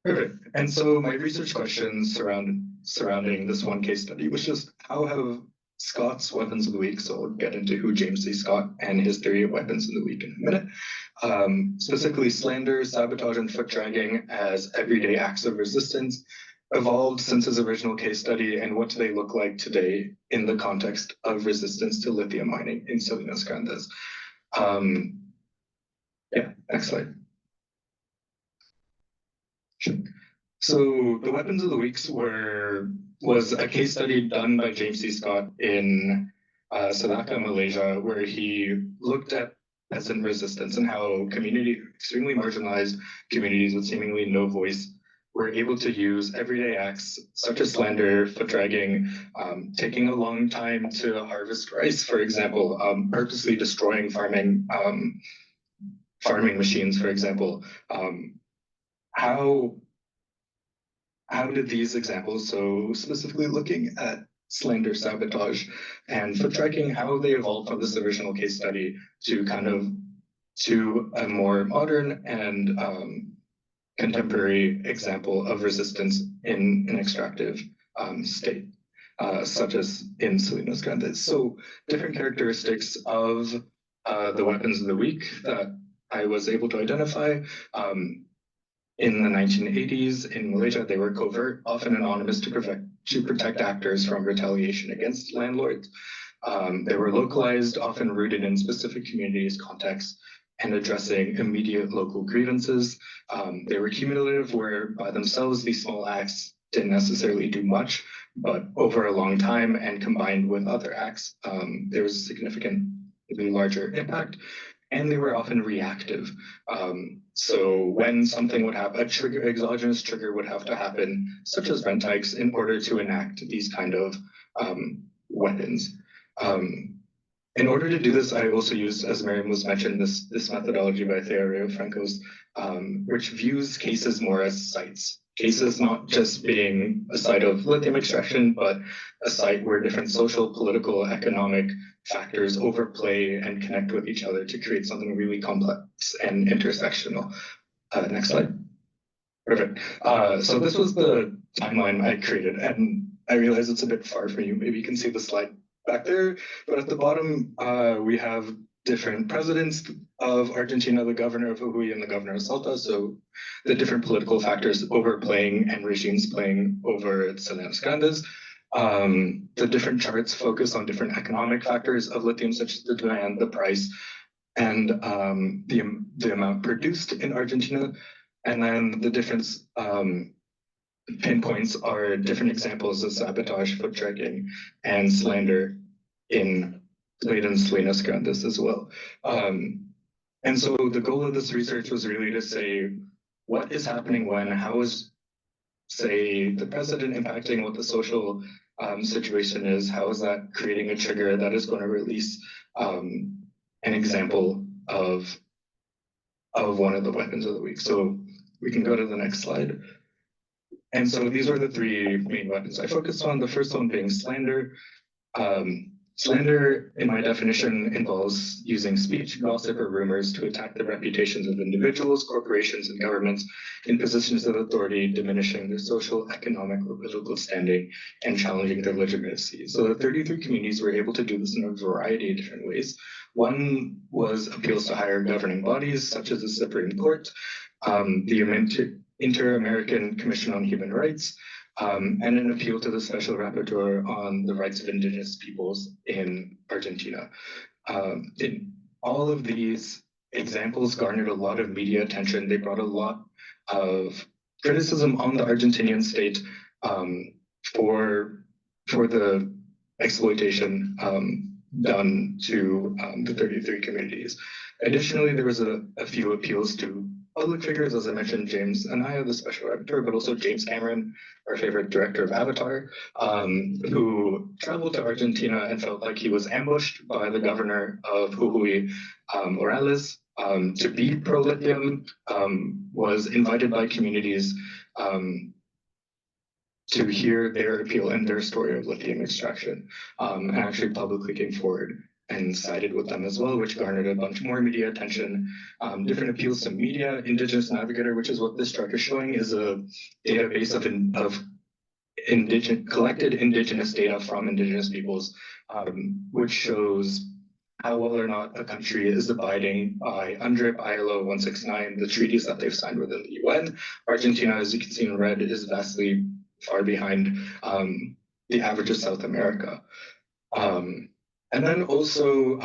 Perfect. And so my research questions surrounding this one case study was just how have Scott's weapons of the week, so we'll get into who James C. Scott and his theory of weapons of the week in a minute, specifically slander, sabotage, and foot dragging as everyday acts of resistance evolved since his original case study, and what do they look like today in the context of resistance to lithium mining in Salinas Grandes. Yeah, next slide. Sure. So the weapons of the weeks was a case study done by James C. Scott in Salaka, Malaysia, where he looked at peasant resistance and how extremely marginalized communities with seemingly no voice were able to use everyday acts such as slander, foot dragging, taking a long time to harvest rice, for example, purposely destroying farming machines, for example. How did these examples, so specifically looking at slander, sabotage, and foot dragging, how they evolved from this original case study to a more modern and contemporary example of resistance in an extractive state, such as in Salinas Grandes. So different characteristics of the weapons of the week that I was able to identify. In the 1980s in Malaysia, they were covert, often anonymous to protect actors from retaliation against landlords. They were localized, often rooted in specific communities, contexts, and addressing immediate local grievances. They were cumulative, where by themselves these small acts didn't necessarily do much, but over a long time and combined with other acts, there was a significant, even larger impact. And they were often reactive. So when something would happen, exogenous trigger would have to happen, such as rent hikes, in order to enact these kind of weapons. In order to do this, I also used, as Miriam was mentioned, this methodology by Theorio Francos, which views cases more as sites. Cases not just being a site of lithium extraction, but a site where different social, political, economic factors overplay and connect with each other to create something really complex and intersectional. Next slide. Perfect. So this was the timeline I created, and I realize it's a bit far from you. Maybe you can see the slide back there, but at the bottom, we have different presidents of Argentina, the governor of Jujuy and the governor of Salta. So the different political factors overplaying and regimes playing over Salinas Grandes. The different charts focus on different economic factors of lithium, such as the demand, the price, and the amount produced in Argentina. And then the difference pinpoints are different examples of sabotage, foot dragging, and slander in Salinas Grandes as well. And so the goal of this research was really to say, what is happening when, how is, say, the president impacting what the social situation is, how is that creating a trigger that is going to release an example of one of the weapons of the week. So we can go to the next slide. And so these are the three main weapons I focused on. The first one being slander. Slander, in my definition, involves using speech, gossip, or rumors to attack the reputations of individuals, corporations, and governments in positions of authority, diminishing their social, economic, or political standing, and challenging their legitimacy. So the 33 communities were able to do this in a variety of different ways. One was appeals to higher governing bodies, such as the Supreme Court, the Inter-American Commission on Human Rights, and an appeal to the Special Rapporteur on the rights of indigenous peoples in Argentina. All of these examples garnered a lot of media attention. They brought a lot of criticism on the Argentinian state for the exploitation done to the 33 communities. Additionally, there was a few appeals to public figures, as I mentioned, James Anaya, the special rapporteur, but also James Cameron, our favorite director of Avatar, who traveled to Argentina and felt like he was ambushed by the governor of Jujuy, Morales, to be pro-lithium, was invited by communities to hear their appeal and their story of lithium extraction, and actually publicly came forward and sided with them as well, which garnered a bunch more media attention. Different appeals to media. Indigenous Navigator, which is what this chart is showing, is a database of collected indigenous data from indigenous peoples, which shows how well or not a country is abiding by UNDRIP, ILO 169, the treaties that they've signed within the UN. Argentina, as you can see in red, is vastly far behind the average of South America. And then also,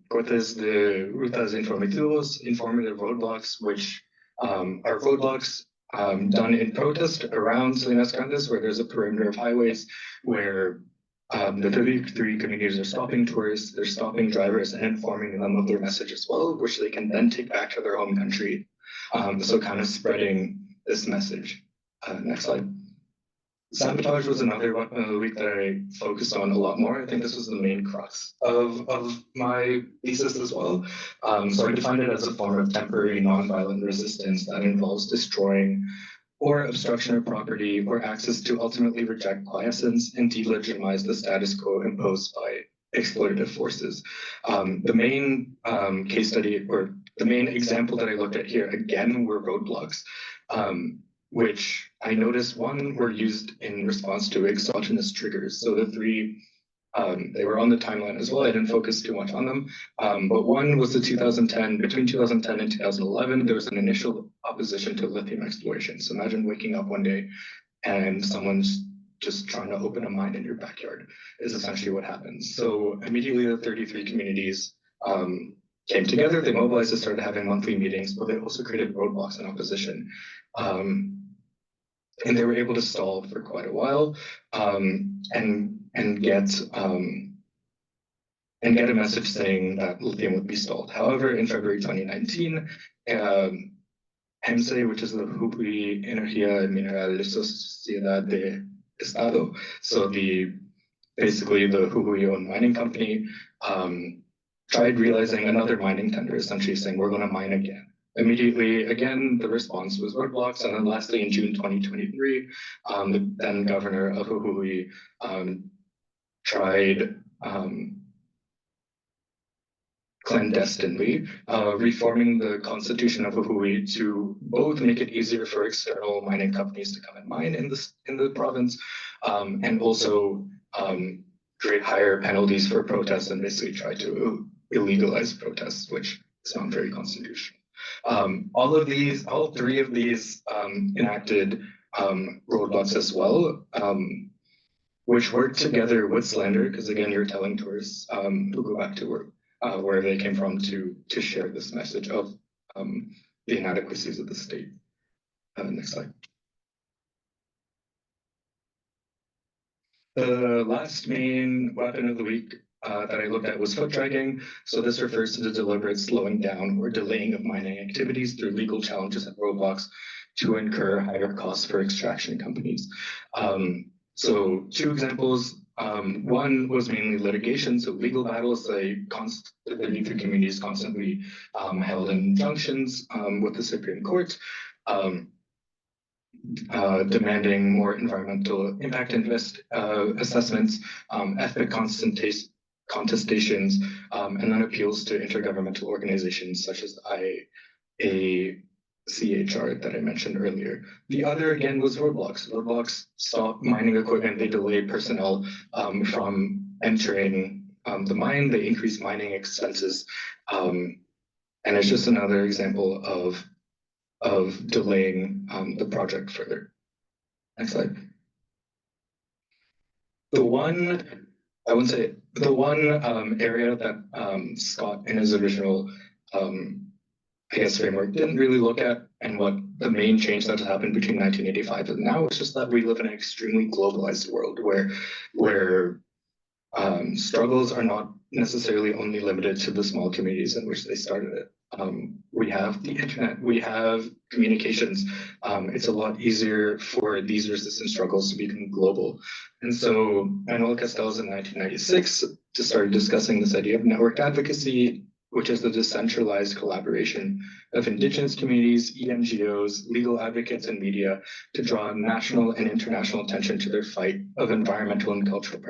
Cortes de Rutas Informativos, informative roadblocks, which are roadblocks done in protest around Salinas Grandes, where there's a perimeter of highways where the 33 communities are stopping tourists, they're stopping drivers and informing them of their message as well, which they can then take back to their home country. So kind of spreading this message. Next slide. Sabotage was another weapon of the week that I focused on a lot more. I think this was the main crux of my thesis as well. So I defined it as a form of temporary nonviolent resistance that involves destroying or obstruction of property or access to ultimately reject quiescence and delegitimize the status quo imposed by exploitative forces. The main case study, or the main example that I looked at here again, were roadblocks, which I noticed one were used in response to exogenous triggers. So the three, they were on the timeline as well. I didn't focus too much on them. But one was between 2010 and 2011, there was an initial opposition to lithium exploration. So imagine waking up one day and someone's just trying to open a mine in your backyard is essentially what happens. So immediately the 33 communities came together, they mobilized and started having monthly meetings, but they also created roadblocks in opposition. And they were able to stall for quite a while and get a message saying that lithium would be stalled. However, in February 2019, HEMSE, which is the Jujuy Energía y Mineral Sociedad de Estado, so basically the Jujuy-owned mining company, tried realizing another mining tender, essentially saying, we're going to mine again. Immediately, again, the response was roadblocks. And then lastly, in June 2023, the then governor of Jujuy tried clandestinely reforming the constitution of Jujuy to both make it easier for external mining companies to come and mine in the province, and also create higher penalties for protests and basically try to illegalize protests, which is not very constitutional. All three of these enacted roadblocks as well, which work together with slander, because again, you're telling tourists who go back to work where they came from to share this message of the inadequacies of the state. Next slide. The last main weapon of the week that I looked at was foot dragging. So this refers to the deliberate slowing down or delaying of mining activities through legal challenges and roadblocks to incur higher costs for extraction companies. So two examples. One was mainly litigation, so legal battles. The 33 communities constantly held injunctions with the Supreme Court, demanding more environmental impact assessments, ethic contestations, and then appeals to intergovernmental organizations such as IACHR that I mentioned earlier. The other, again, was roadblocks. Roadblocks stop mining equipment. They delay personnel from entering the mine. They increase mining expenses. And it's just another example of delaying the project further. Next slide. The one, I wouldn't say, the one area that Scott in his original I guess framework didn't really look at, and what the main change that has happened between 1985 and now is just that we live in an extremely globalized world where struggles are not necessarily only limited to the small communities in which they started it. We have the internet, we have communications. It's a lot easier for these resistance struggles to become global. And so Manuel Castells in 1996 just started discussing this idea of networked advocacy, which is the decentralized collaboration of indigenous communities, ENGOs, legal advocates, and media to draw national and international attention to their fight of environmental and cultural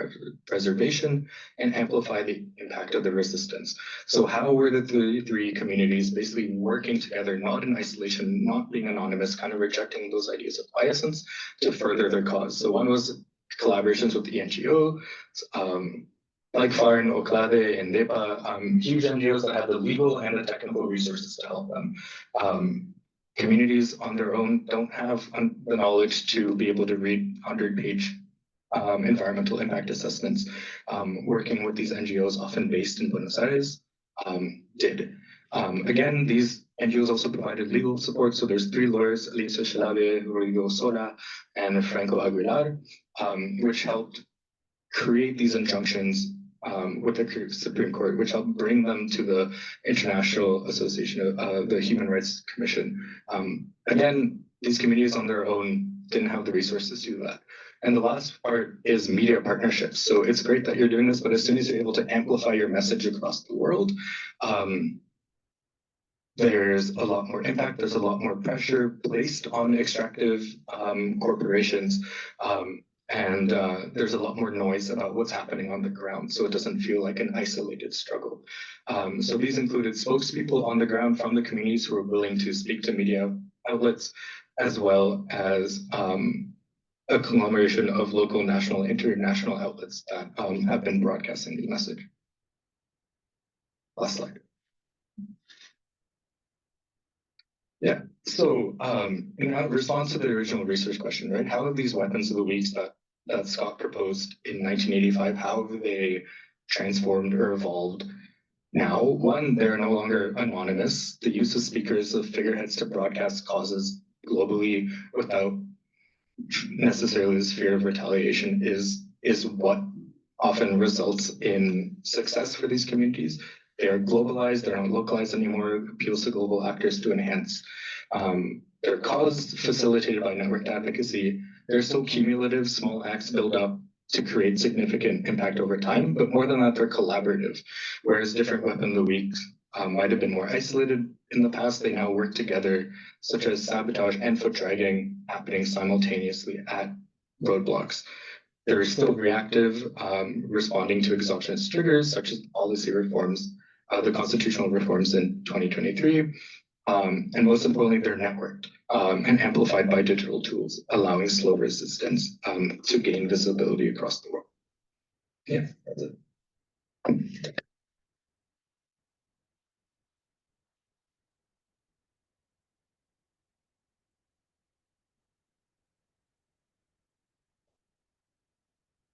preservation and amplify the impact of the resistance. So how were the 33 communities basically working together, not in isolation, not being anonymous, kind of rejecting those ideas of biasness to further their cause? So one was collaborations with the NGO, like FAR and Oklade and NEPA, huge NGOs that have the legal and the technical resources to help them. Communities on their own don't have the knowledge to be able to read 100-page environmental impact assessments. Working with these NGOs, often based in Buenos Aires, did. Again, these NGOs also provided legal support. So there's 3 lawyers, Alicia Shalabe, Rodrigo Sola, and Franco Aguilar, which helped create these injunctions with the Supreme Court, which helped bring them to the International Association of the Human Rights Commission. Again, these communities on their own didn't have the resources to do that. And the last part is media partnerships. So it's great that you're doing this, but as soon as you're able to amplify your message across the world, there's a lot more impact, there's a lot more pressure placed on extractive corporations. And there's a lot more noise about what's happening on the ground, so it doesn't feel like an isolated struggle. So these included spokespeople on the ground from the communities who are willing to speak to media outlets, as well as a conglomeration of local, national, international outlets that have been broadcasting the message. Last slide. Yeah, so in response to the original research question, right, how have these weapons of the weeks that Scott proposed in 1985, how have they transformed or evolved now? One, they're no longer anonymous. The use of speakers of figureheads to broadcast causes globally without necessarily this fear of retaliation is what often results in success for these communities. They are globalized, they're not localized anymore, appeals to global actors to enhance their cause, facilitated by networked advocacy. They're still cumulative, small acts build up to create significant impact over time, but more than that, they're collaborative. Whereas different weapon of the week might have been more isolated in the past, they now work together, such as sabotage and foot dragging happening simultaneously at roadblocks. They're still reactive, responding to exogenous triggers, such as policy reforms, the constitutional reforms in 2023, and most importantly, they're networked and amplified by digital tools, allowing slow resistance to gain visibility across the world. Yeah, that's it.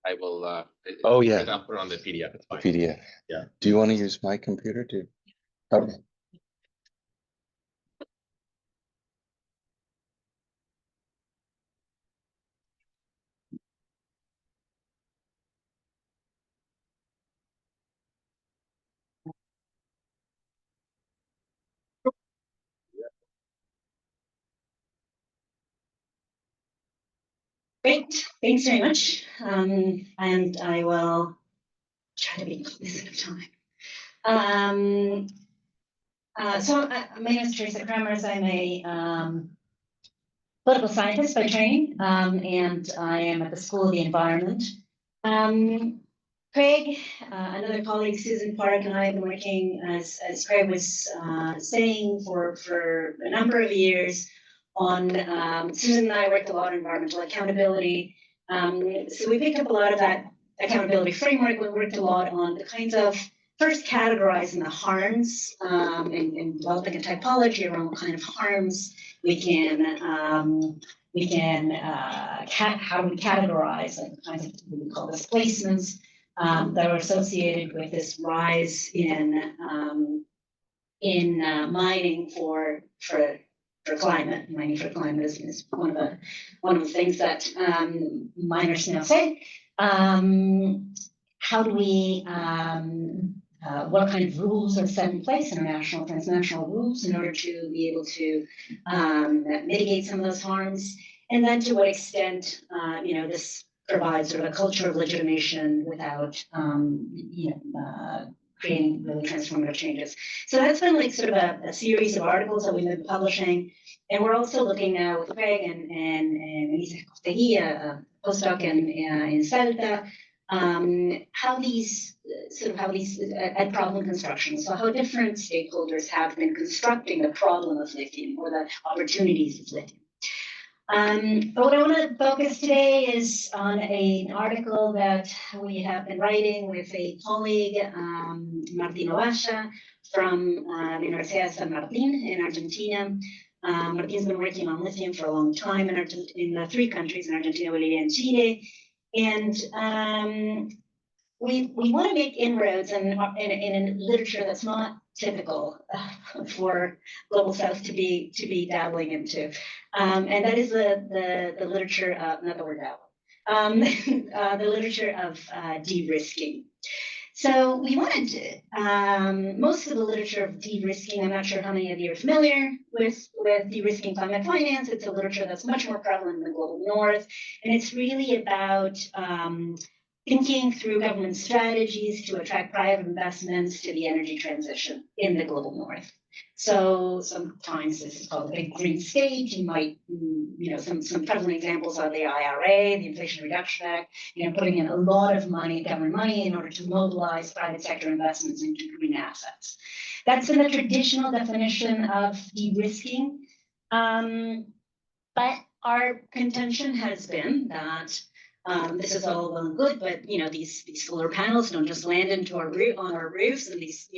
I will, Oh, yeah. I'll put it on the PDF, it's fine. PDF. Yeah. Do you want to use my computer too? Okay. Great, thanks very much. And I will try to be cognizant of time. My name is Teresa Kramers. I'm a political scientist by training, and I am at the School of the Environment. Craig, another colleague, Susan Park, and I have been working, as Craig was saying, for a number of years on, Susan and I worked a lot on environmental accountability. So we picked up a lot of that accountability framework. We worked a lot on the kinds of first categorizing the harms and developing a typology around what kind of harms we can how do we categorize like the kinds of what we call displacements that are associated with this rise in mining for climate. Mining for climate is one of the things that miners now say. How do we what kind of rules are set in place, international, transnational rules, in order to be able to mitigate some of those harms? And then to what extent, this provides sort of a culture of legitimation without, creating really transformative changes. So that's been like sort of a series of articles that we've been publishing. And we're also looking now with Craig and Elisa Costegui, a postdoc in Celta, how these at problem construction, so how different stakeholders have been constructing the problem of lithium or the opportunities of lithium. But what I want to focus today is on an article that we have been writing with a colleague, Martín Ovalla, from the Universidad de San Martín in Argentina. Martín's been working on lithium for a long time in 3 countries, in Argentina, Bolivia, and Chile. And we want to make inroads in a literature that's not typical for Global South to be dabbling into, and that is the literature of, not the word dabbling, the literature of de-risking. So we wanted to, most of the literature of de-risking, I'm not sure how many of you are familiar with de-risking climate finance. It's a literature that's much more prevalent in the global north, and it's really about thinking through government strategies to attract private investments to the energy transition in the global north. So sometimes this is called the big green state. You might, some prevalent examples are the IRA, the Inflation Reduction Act, putting in a lot of money, government money, in order to mobilize private sector investments into green assets. That's been the traditional definition of de-risking. But our contention has been that this is all well and good, but these solar panels don't just land into on our roofs, and these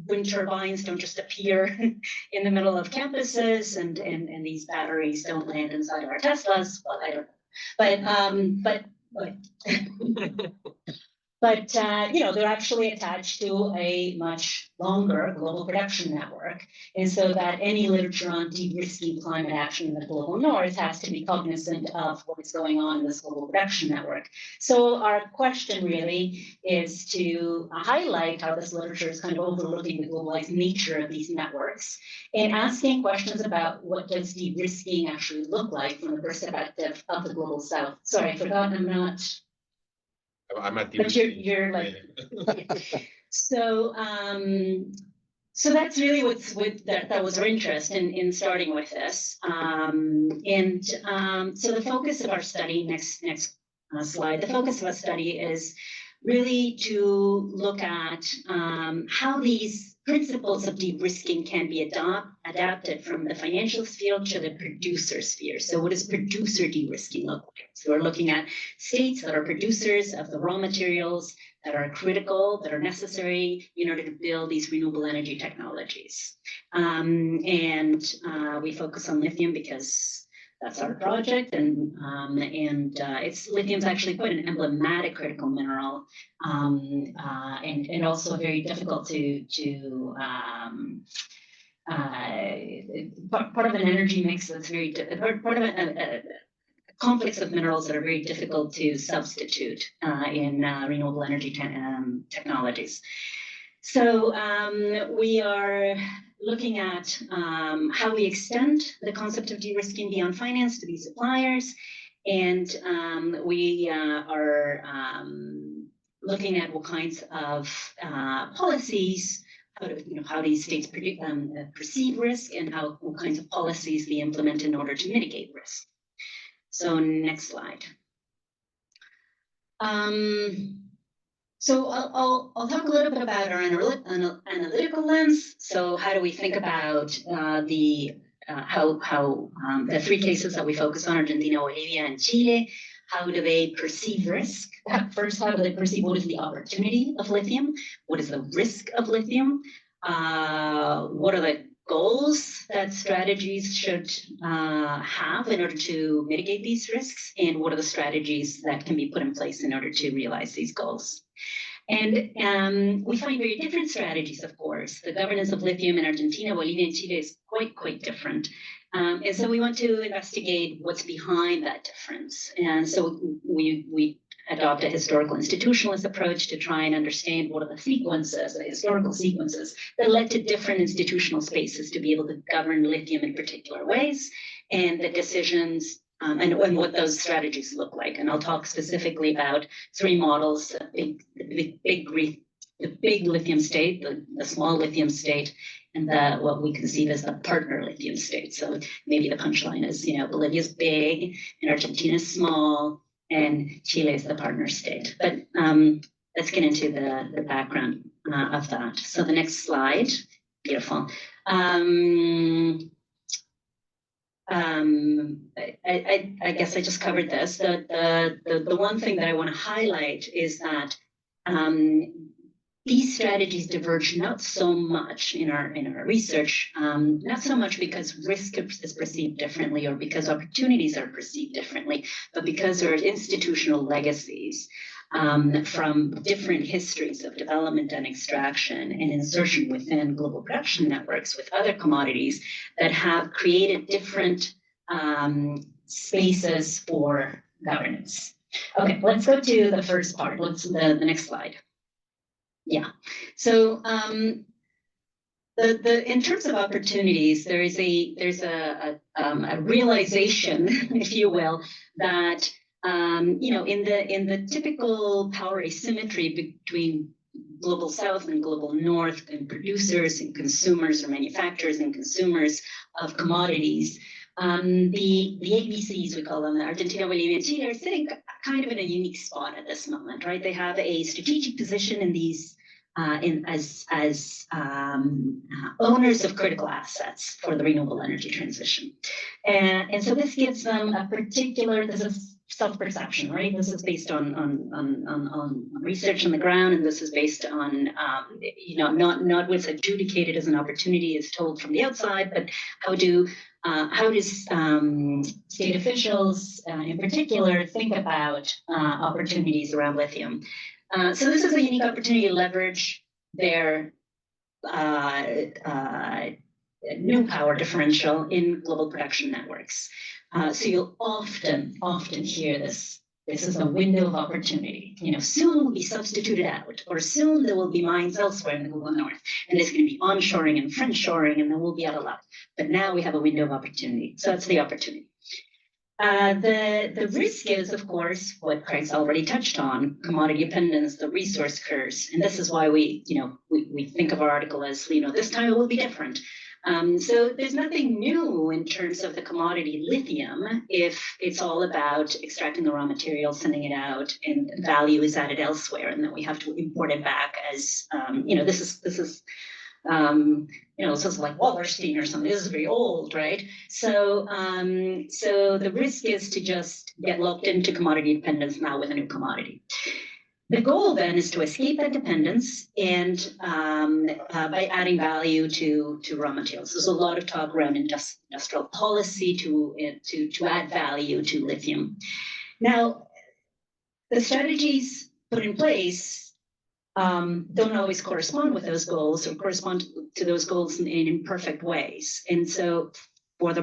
wind turbines don't just appear in the middle of campuses, and these batteries don't land inside of our Teslas. Well, I don't know, but they're actually attached to a much longer global production network. And so that any literature on de-risking climate action in the global north has to be cognizant of what is going on in this global production network. So our question really is to highlight how this literature is kind of overlooking the globalized nature of these networks and asking questions about what does de-risking actually look like from the perspective of the global south. Sorry, I forgot I'm not. I'm at the. But you're like, so that's really that was our interest in starting with this. So the focus of our study, next slide, the focus of our study is really to look at how these principles of de-risking can be adapted from the financial sphere to the producer sphere. So what does producer de-risking look like? So we're looking at states that are producers of the raw materials that are critical, that are necessary in order to build these renewable energy technologies. We focus on lithium because that's our project, and lithium's actually quite an emblematic critical mineral, and also very difficult to part of an energy mix that's very part of a complex of minerals that are very difficult to substitute in renewable energy technologies. So we are looking at how we extend the concept of de-risking beyond finance to these suppliers, And we are looking at what kinds of policies, how these states perceive risk, and what kinds of policies we implement in order to mitigate risk. So next slide. So I'll talk a little bit about our analytical lens. So how do we think about how the three cases that we focus on, Argentina, Bolivia, and Chile, how do they perceive risk? First, how do they perceive what is the opportunity of lithium? What is the risk of lithium? What are the goals that strategies should have in order to mitigate these risks? And what are the strategies that can be put in place in order to realize these goals? And we find very different strategies, of course. The governance of lithium in Argentina, Bolivia, and Chile is quite different. And so we want to investigate what's behind that difference. And so we adopt a historical institutionalist approach to try and understand what are the sequences, the historical sequences that led to different institutional spaces to be able to govern lithium in particular ways, and the decisions and what those strategies look like. And I'll talk specifically about three models: the big lithium state, the small lithium state, and what we conceive as the partner lithium state. So maybe the punchline is, Bolivia's big and Argentina is small, and Chile is the partner state. But let's get into the background of that. So the next slide, beautiful. I guess I just covered this. The one thing that I want to highlight is that these strategies diverge not so much in our research, not so much because risk is perceived differently or because opportunities are perceived differently, but because there are institutional legacies from different histories of development and extraction and insertion within global production networks with other commodities that have created different spaces for governance. Okay, let's go to the first part. The next slide. Yeah. So in terms of opportunities, there's a realization, if you will, that in the typical power asymmetry between global South and global North, and producers and consumers, or manufacturers and consumers of commodities, the ABCs, we call them, the Argentina, Bolivia, and Chile, are sitting kind of in a unique spot at this moment, right? They have a strategic position in these as owners of critical assets for the renewable energy transition. And so this gives them this is self-perception, right? This is based on research on the ground, and this is based on, not what's adjudicated as an opportunity is told from the outside, but how does state officials in particular think about opportunities around lithium? So this is a unique opportunity to leverage their new power differential in global production networks. So you'll often hear this. This is a window of opportunity. Soon we'll be substituted out, or soon there will be mines elsewhere in the global north, and there's going to be onshoring and friendshoring, and then we'll be out of luck. But now we have a window of opportunity. So that's the opportunity. The risk is, of course, what Craig's already touched on: commodity dependence, the resource curse, and this is why we think of our article as, this time it will be different. So there's nothing new in terms of the commodity lithium if it's all about extracting the raw material, sending it out, and value is added elsewhere, and then we have to import it back as this is like Wallerstein or something. This is very old, right? So the risk is to just get locked into commodity dependence now with a new commodity. The goal then is to escape that dependence and by adding value to raw materials. There's a lot of talk around industrial policy to add value to lithium. Now, the strategies put in place don't always correspond with those goals, or correspond to those goals in imperfect ways. And so for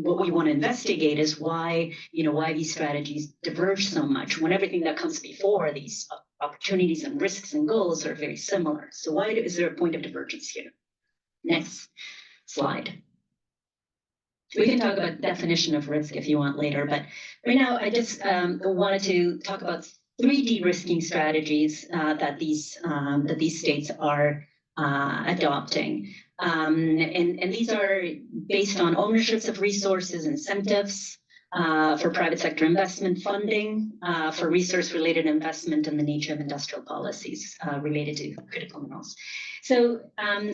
what we want to investigate is why these strategies diverge so much when everything that comes before these opportunities and risks and goals are very similar. So why is there a point of divergence here? Next slide. We can talk about definition of risk if you want later, but right now I just wanted to talk about 3 de-risking strategies that these states are adopting. And these are based on ownerships of resources, incentives for private sector investment funding, for resource-related investment, and the nature of industrial policies related to critical minerals. So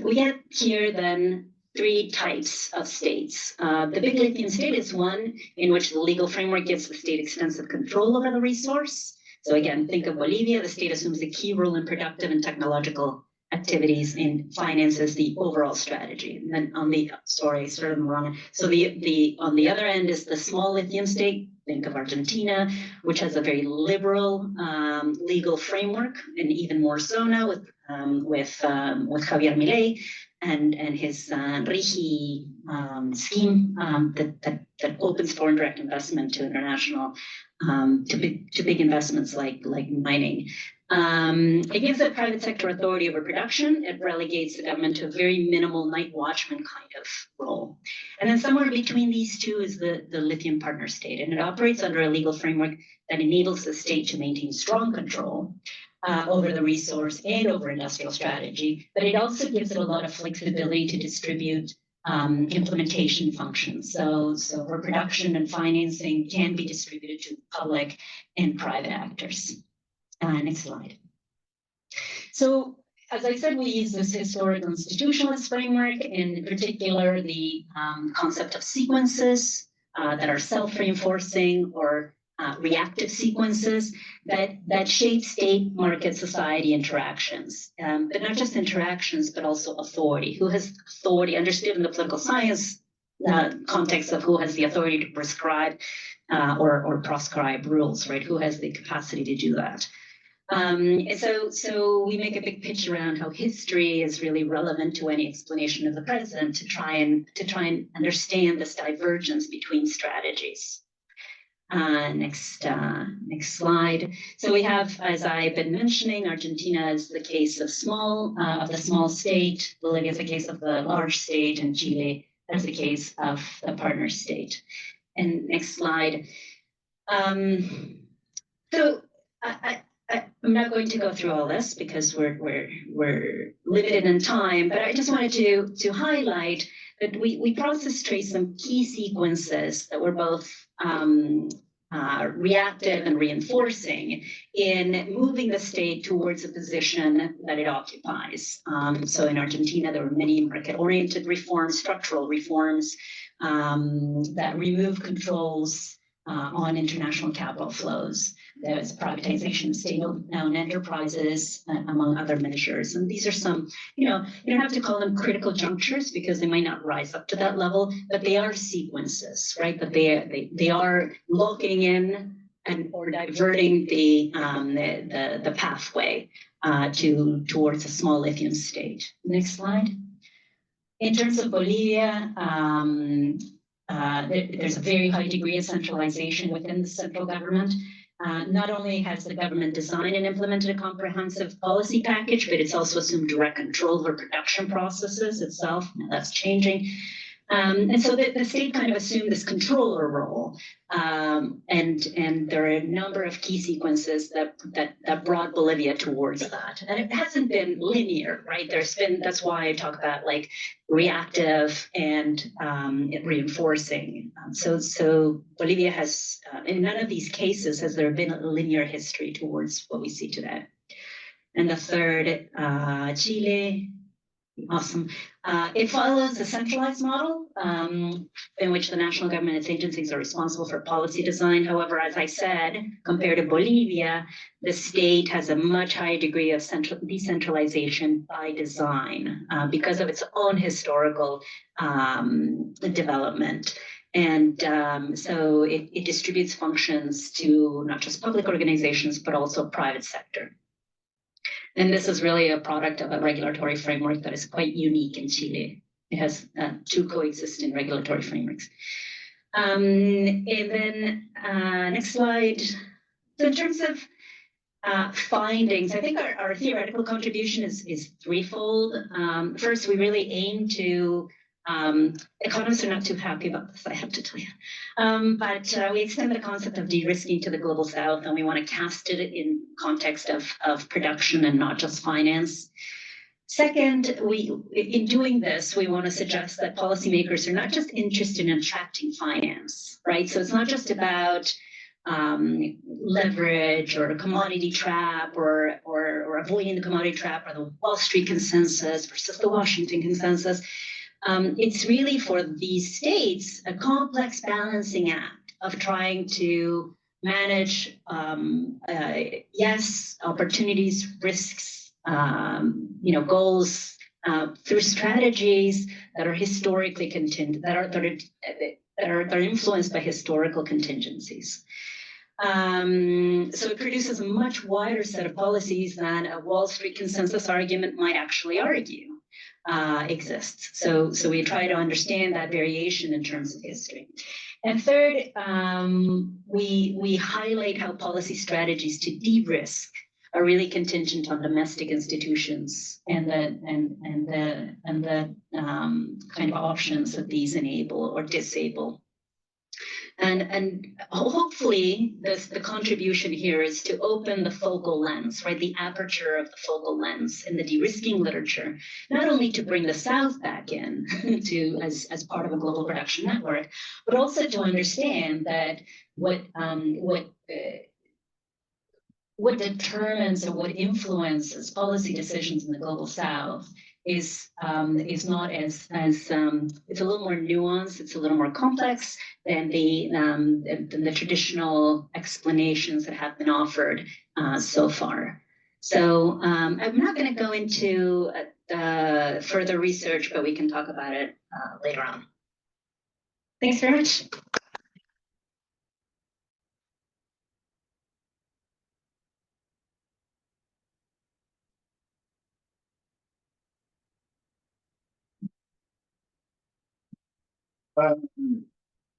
we get here then 3 types of states. The big lithium state is one in which the legal framework gives the state extensive control over the resource. So again, think of Bolivia. The state assumes a key role in productive and technological activities and finances the overall strategy. And then on the, sorry, sort of wrong. So on the other end is the small lithium state. Think of Argentina, which has a very liberal legal framework, and even more so now with Javier Milei and his RIGI scheme that opens foreign direct investment to international to big investments like mining. It gives a private sector authority over production. It relegates the government to a very minimal night watchman kind of role. And then somewhere between these two is the lithium partner state, and it operates under a legal framework that enables the state to maintain strong control over the resource and over industrial strategy, but it also gives it a lot of flexibility to distribute implementation functions. So where production and financing can be distributed to public and private actors. Next slide. So as I said, we use this historical institutionalist framework, and in particular the concept of sequences that are self-reinforcing or reactive sequences that shape state, market, society interactions, but not just interactions, but also authority. Who has authority, understood in the political science context of who has the authority to prescribe or proscribe rules, right? Who has the capacity to do that? So we make a big pitch around how history is really relevant to any explanation of the present to try and understand this divergence between strategies. Next slide. So we have, as I've been mentioning, Argentina is the case of the small state, Bolivia is the case of the large state, and Chile is the case of the partner state. And next slide. So I'm not going to go through all this because we're limited in time, but I just wanted to highlight that we process trace some key sequences that were both reactive and reinforcing in moving the state towards a position that it occupies. So in Argentina, there were many market-oriented reforms, structural reforms that remove controls on international capital flows. There's privatization of state-owned enterprises, among other measures. And these are some, you don't have to call them critical junctures because they might not rise up to that level, but they are sequences, right? But they are locking in and or diverting the pathway towards a small lithium state. Next slide. In terms of Bolivia, there's a very high degree of centralization within the central government. Not only has the government designed and implemented a comprehensive policy package, but it's also assumed direct control over production processes itself. Now that's changing. And so the state kind of assumed this controller role. And there are a number of key sequences that brought Bolivia towards that. And it hasn't been linear, right? That's why I talk about like reactive and reinforcing. So Bolivia has, in none of these cases has there been a linear history towards what we see today. And the third, Chile. Awesome. It follows a centralized model in which the national government and its agencies are responsible for policy design. However, as I said, compared to Bolivia, the state has a much higher degree of decentralization by design because of its own historical development. And so it distributes functions to not just public organizations, but also private sector. And this is really a product of a regulatory framework that is quite unique in Chile. It has 2 coexisting regulatory frameworks. And then next slide. So in terms of findings, I think our theoretical contribution is threefold. First, we really aim to Economists are not too happy about this, I have to tell you. But we extend the concept of de-risking to the global south, and we want to cast it in context of production and not just finance. Second, in doing this, we want to suggest that policymakers are not just interested in attracting finance, right? So it's not just about leverage or a commodity trap or avoiding the commodity trap or the Wall Street consensus versus the Washington consensus. It's really for these states a complex balancing act of trying to manage, yes, opportunities, risks, goals through strategies that are historically contingent, that are influenced by historical contingencies. So it produces a much wider set of policies than a Wall Street consensus argument might actually argue exists. So we try to understand that variation in terms of history. And third, we highlight how policy strategies to de-risk are really contingent on domestic institutions and the kind of options that these enable or disable. And hopefully the contribution here is to open the focal lens, right? The aperture of the focal lens in the de-risking literature, not only to bring the South back in to as part of a global production network, but also to understand that what determines or what influences policy decisions in the global South is not as it's a little more nuanced, it's a little more complex than the traditional explanations that have been offered so far. So I'm not going to go into further research, but we can talk about it later on. Thanks very much.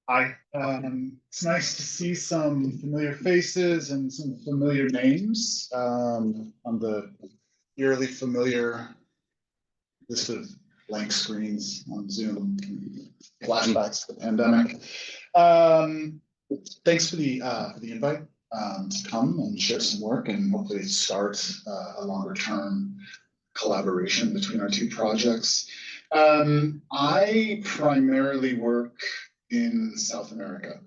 Hi. It's nice to see some familiar faces and some familiar names on the eerily familiar list of blank screens on Zoom, flashbacks to the pandemic. Thanks for the invite to come and share some work and hopefully start a longer term collaboration between our two projects. I primarily work in South America,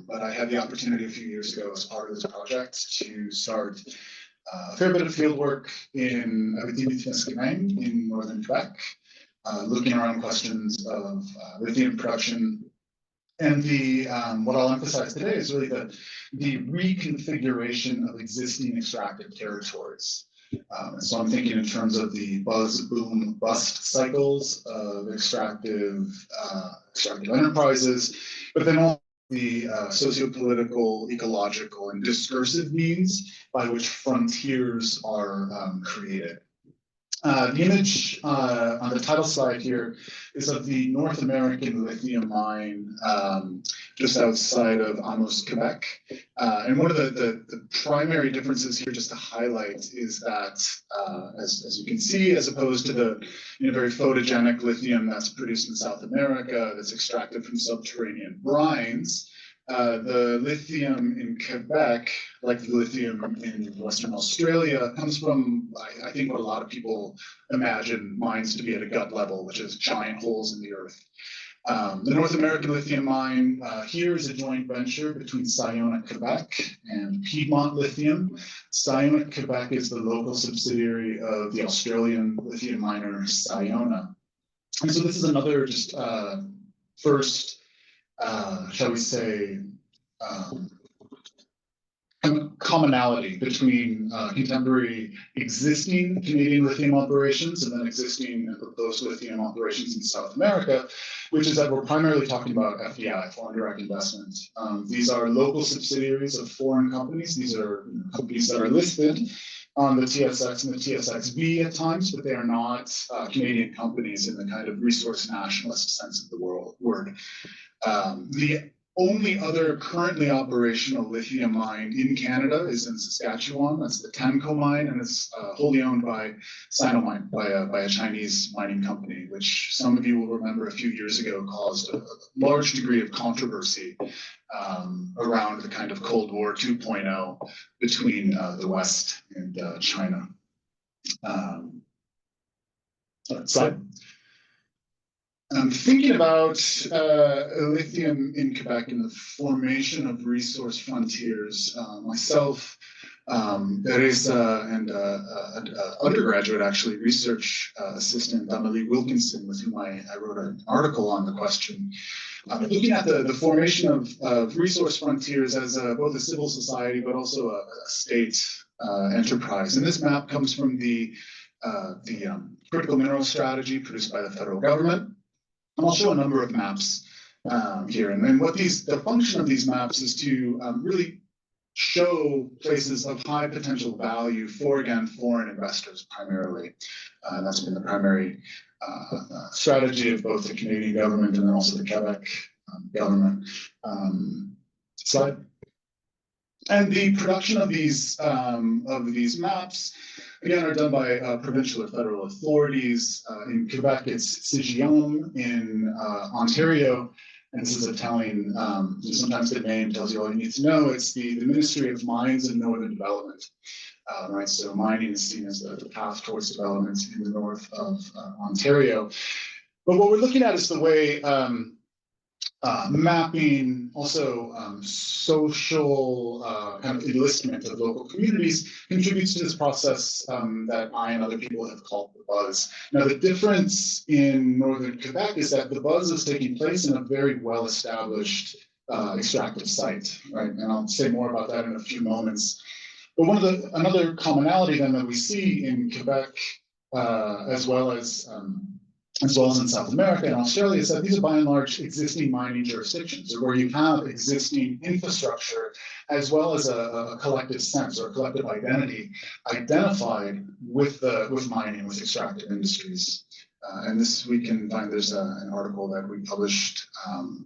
but I had the opportunity a few years ago as part of this project to start a fair bit of field work in Abitibi-Témiscamingue in northern Quebec, looking around questions of lithium production. And what I'll emphasize today is really the reconfiguration of existing extractive territories. So I'm thinking in terms of the buzz, boom, bust cycles of extractive enterprises, but then also the socio-political, ecological, and discursive means by which frontiers are created. The image on the title slide here is of the North American lithium mine just outside of Amos, Quebec. And one of the primary differences here, just to highlight, is that, as you can see, as opposed to the very photogenic lithium that's produced in South America, that's extracted from subterranean brines, the lithium in Quebec, like the lithium in Western Australia, comes from, I think, what a lot of people imagine mines to be at a gut level, which is giant holes in the earth. The North American lithium mine here is a joint venture between Sayona, Quebec and Piedmont Lithium. Sayona, Quebec is the local subsidiary of the Australian lithium miner Sayona. And so this is another just first, shall we say, commonality between contemporary existing Canadian lithium operations and then existing and proposed lithium operations in South America, which is that we're primarily talking about FDI, foreign direct investment. These are local subsidiaries of foreign companies. These are companies that are listed on the TSX and the TSXV at times, but they are not Canadian companies in the kind of resource nationalist sense of the word. The only other currently operational lithium mine in Canada is in Saskatchewan. That's the Tanco mine, and it's wholly owned by Sinomine, by a Chinese mining company, which some of you will remember a few years ago caused a large degree of controversy around the kind of Cold War 2.0 between the West and China. Slide. Thinking about lithium in Quebec and the formation of resource frontiers, myself, Teresa, and undergraduate, actually, research assistant, Amelie Wilkinson, with whom I wrote an article on the question, looking at the formation of resource frontiers as both a civil society, but also a state enterprise. And this map comes from the critical mineral strategy produced by the federal government. And I'll show a number of maps here. And what the function of these maps is to really show places of high potential value for, again, foreign investors primarily. And that's been the primary strategy of both the Canadian government and then also the Quebec government. Slide. And the production of these maps, again, are done by provincial or federal authorities. In Quebec, it's CGM. In Ontario, and this is a telling, sometimes the name tells you all you need to know, it's the Ministry of Mines and Northern Development. Right, so mining is seen as the path towards development in the north of Ontario. But what we're looking at is the way mapping, also social kind of enlistment of local communities contributes to this process that I and other people have called the buzz. Now, the difference in northern Quebec is that the buzz is taking place in a very well-established extractive site, right? And I'll say more about that in a few moments. But another commonality then that we see in Quebec, as well as in South America and Australia, is that these are by and large existing mining jurisdictions, where you have existing infrastructure as well as a collective sense or a collective identity identified with mining, with extractive industries. And this we can find, there's an article that we published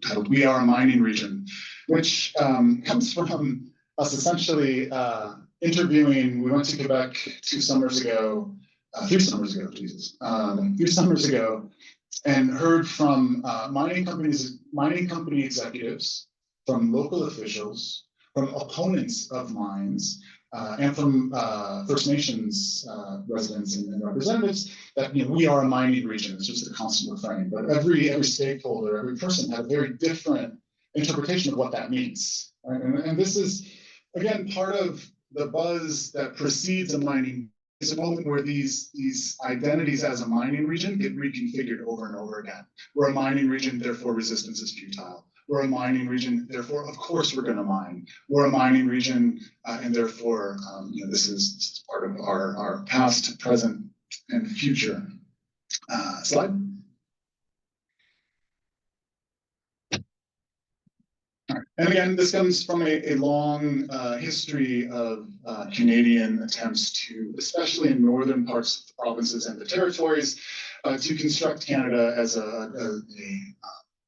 titled "We Are a Mining Region," which comes from us essentially interviewing. We went to Quebec 3 summers ago, and heard from mining company executives, from local officials, from opponents of mines, and from First Nations residents and representatives that we are a mining region. It's just a constant refrain. But every stakeholder, every person had a very different interpretation of what that means. Right? And this is, again, part of the buzz that precedes a mining. Is a moment where these identities as a mining region get reconfigured over and over again. We're a mining region, therefore resistance is futile. We're a mining region, therefore, of course, we're going to mine. We're a mining region, and therefore, this is part of our past, present, and future. Slide. And again, this comes from a long history of Canadian attempts to, especially in northern parts of the provinces and the territories, to construct Canada as a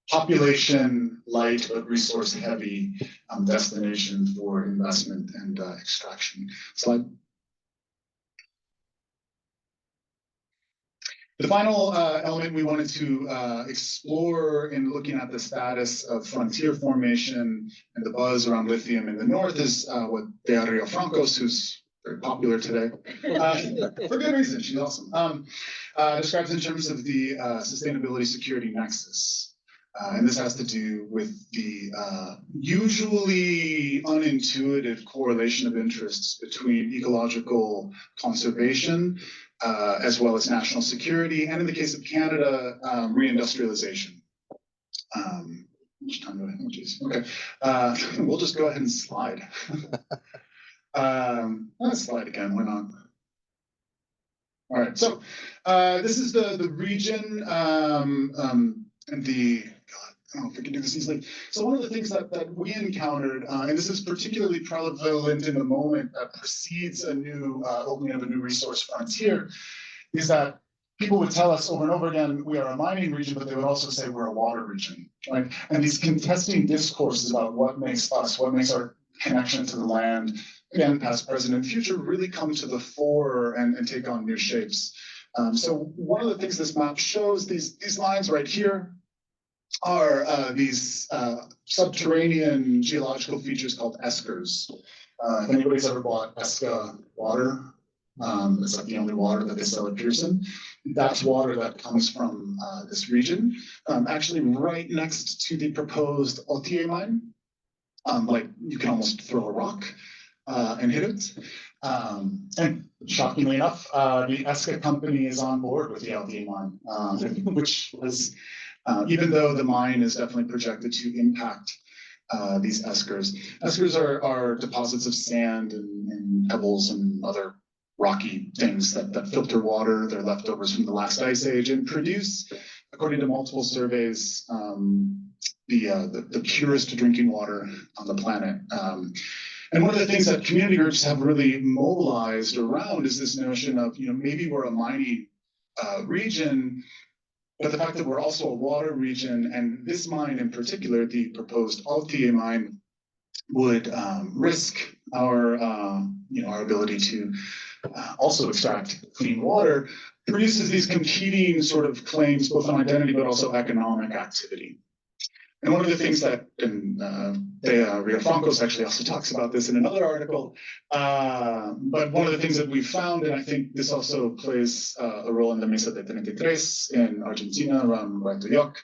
population light but resource heavy destination for investment and extraction. Slide. The final element we wanted to explore in looking at the status of frontier formation and the buzz around lithium in the north is what Bea Rio Francos, who's very popular today, for good reason, she's awesome, describes in terms of the sustainability security nexus. And this has to do with the usually unintuitive correlation of interests between ecological conservation as well as national security, and in the case of Canada, reindustrialization. Which time do I have? Oh, geez. Okay, we'll just go ahead and slide. Let's slide again. Why not? All right. So this is the region and the. I don't know if we can do this easily. So one of the things that we encountered, and this is particularly prevalent in the moment that precedes a new opening of a new resource frontier, is that people would tell us over and over again, we are a mining region, but they would also say we're a water region, right? And these contesting discourses about what makes us, what makes our connection to the land, again, past, present, and future, really come to the fore and take on new shapes. So one of the things this map shows, these lines right here, are these subterranean geological features called eskers. If anybody's ever bought Eska water, it's like the only water that they sell at Pearson. That's water that comes from this region, actually right next to the proposed Altier mine. Like you can almost throw a rock and hit it. And shockingly enough, the Eska company is on board with the Altier mine, which was, even though the mine is definitely projected to impact these eskers. Eskers are deposits of sand and pebbles and other rocky things that filter water. They're leftovers from the last ice age and produce, according to multiple surveys, the purest drinking water on the planet. And one of the things that community groups have really mobilized around is this notion of, maybe we're a mining region, but the fact that we're also a water region, and this mine in particular, the proposed Altier mine, would risk our, our ability to also extract clean water, produces these competing sort of claims, both on identity, but also economic activity. And one of the things that, and Rio Francos actually also talks about this in another article, but one of the things that we found, and I think this also plays a role in the Mesa de 33 in Argentina around Guayaquil,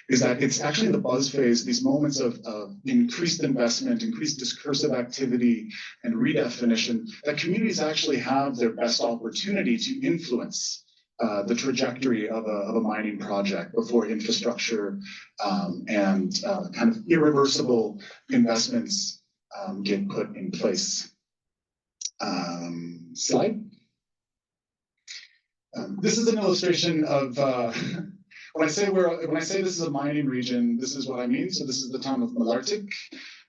is that it's actually the buzz phase, these moments of increased investment, increased discursive activity, and redefinition, that communities actually have their best opportunity to influence the trajectory of a mining project before infrastructure and kind of irreversible investments get put in place. Slide. This is an illustration of when I say this is a mining region, this is what I mean. So this is the town of Malartic,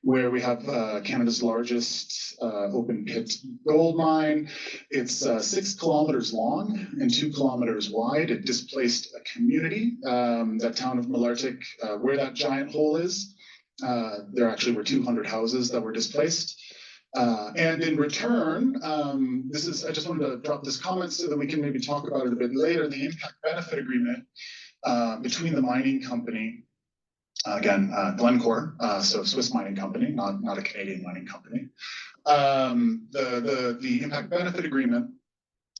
where we have Canada's largest open pit gold mine. It's 6 kilometers long and 2 kilometers wide. It displaced a community, that town of Malartic, where that giant hole is. There actually were 200 houses that were displaced. And in return, I just wanted to drop this comment so that we can maybe talk about it a bit later, the impact benefit agreement between the mining company, again, Glencore, so a Swiss mining company, not a Canadian mining company. The impact benefit agreement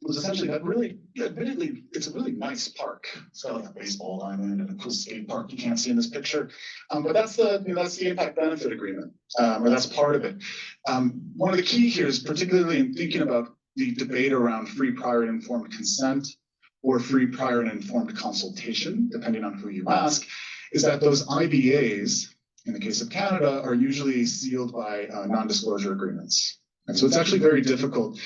was essentially that really, admittedly, it's a really nice park. It's got like a baseball diamond and a cool skate park you can't see in this picture. But that's the impact benefit agreement, or that's part of it. One of the key here is particularly in thinking about the debate around free, prior, and informed consent, or free, prior, and informed consultation, depending on who you ask, is that those IBAs, in the case of Canada, are usually sealed by non-disclosure agreements. And so it's actually very difficult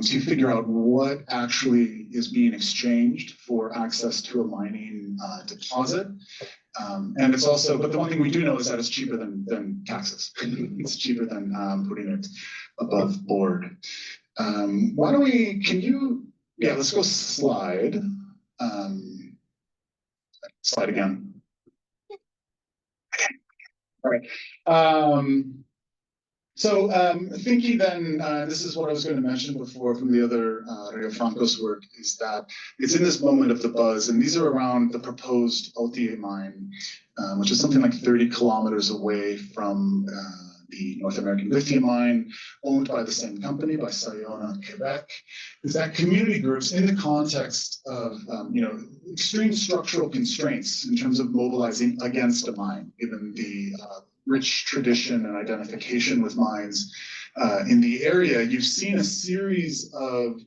to figure out what actually is being exchanged for access to a mining deposit. And it's also, but the one thing we do know is that it's cheaper than taxes. It's cheaper than putting it above board. Why don't we, let's go slide. Slide again. Okay. All right. So thinking then, this is what I was going to mention before from the other Rio Franco's work, is that it's in this moment of the buzz, and these are around the proposed Altier mine, which is something like 30 kilometers away from the North American lithium mine, owned by the same company, by Sayona, Quebec. Is that community groups, in the context of extreme structural constraints in terms of mobilizing against a mine, given the rich tradition and identification with mines in the area, you've seen a series of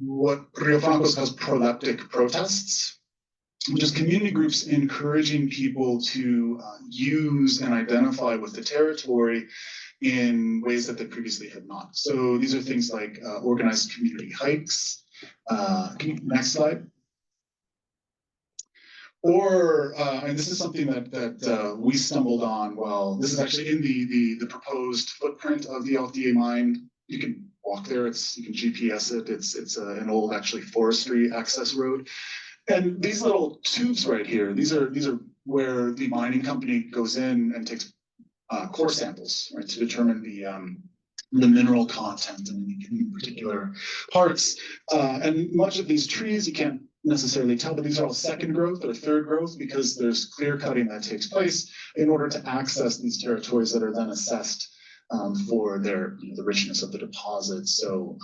what Rio Francos calls proleptic protests, which is community groups encouraging people to use and identify with the territory in ways that they previously had not. So these are things like organized community hikes. Next slide. Or, and this is something that we stumbled on. Well, this is actually in the proposed footprint of the Altier mine. You can walk there. You can GPS it. It's an old actually forestry access road. And these little tubes right here, these are where the mining company goes in and takes core samples, right, to determine the mineral content in particular parts. And much of these trees, you can't necessarily tell, but these are all second growth or third growth because there's clear cutting that takes place in order to access these territories that are then assessed for their the richness of the deposit. So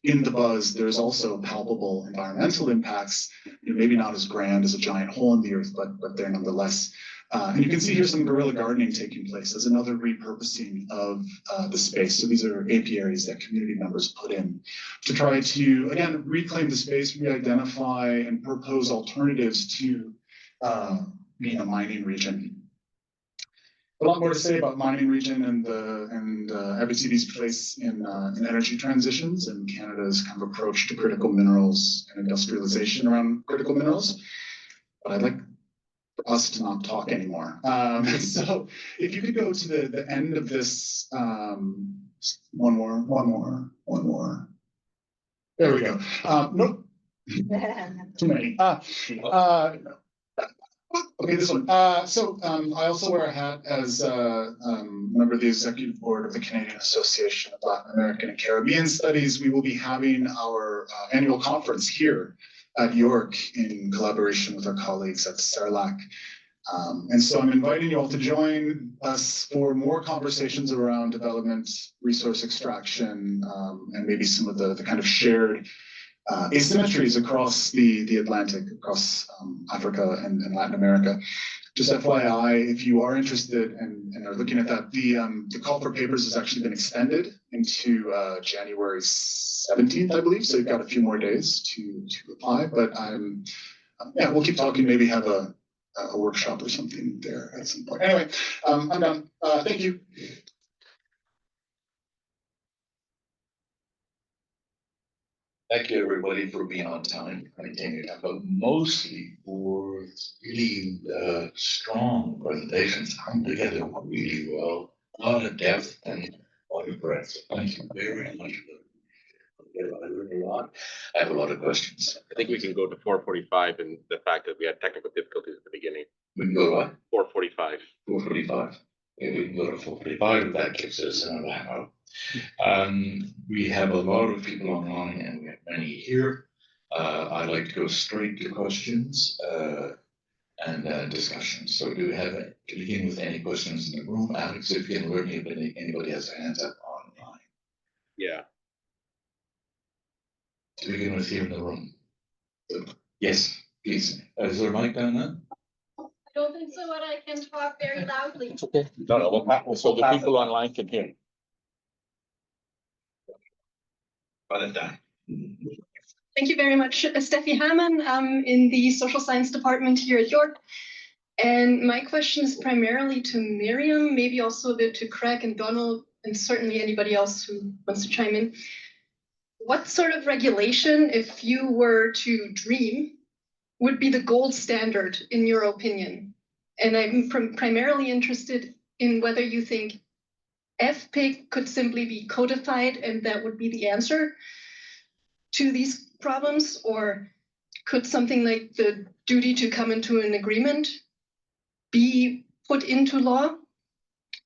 in the buzz, there's also palpable environmental impacts, maybe not as grand as a giant hole in the earth, but they're nonetheless. And you can see here some guerrilla gardening taking place as another repurposing of the space. So these are apiaries that community members put in to try to, again, reclaim the space, re-identify and propose alternatives to being a mining region. A lot more to say about mining region and Abitibi's place in energy transitions and Canada's kind of approach to critical minerals and industrialization around critical minerals. But I'd like for us to not talk anymore. So if you could go to the end of this, one more. There we go. Nope. Too many. Okay, this one. I also wear a hat as a member of the executive board of the Canadian Association of Latin American and Caribbean Studies. We will be having our annual conference here at York in collaboration with our colleagues at CERLAC. And so I'm inviting you all to join us for more conversations around development, resource extraction, and maybe some of the kind of shared asymmetries across the Atlantic, across Africa and Latin America. Just FYI, if you are interested and are looking at that, the call for papers has actually been extended into January 17th, I believe. So you've got a few more days to apply. But yeah, we'll keep talking. Maybe have a workshop or something there at some point. Anyway, I'm done. Thank you. Thank you, everybody, for being on time, but mostly for really strong presentations, come together really well, a lot of depth and a lot of breadth. Thank you very much. I learned a lot. I have a lot of questions. I think we can go to 4:45 and the fact that we had technical difficulties at the beginning. We can go to what? 4:45. 4:45. Okay, we can go to 4:45. That gives us an hour. We have a lot of people online and we have many here. I'd like to go straight to questions and discussions. So do we have to begin with any questions in the room? Alex, if you can alert me if anybody has their hands up online. Yeah. To begin with here in the room. So, yes, please. Is there a mic down there? I don't think so, but I can talk very loudly. Okay. No, so the people online can hear. Thank you very much. Steffi Hamann, in the social science department here at York. And my question is primarily to Miriam, maybe also a bit to Craig and Donald, and certainly anybody else who wants to chime in. What sort of regulation, if you were to dream, would be the gold standard in your opinion? And I'm primarily interested in whether you think FPIC could simply be codified and that would be the answer to these problems, or could something like the duty to come into an agreement be put into law?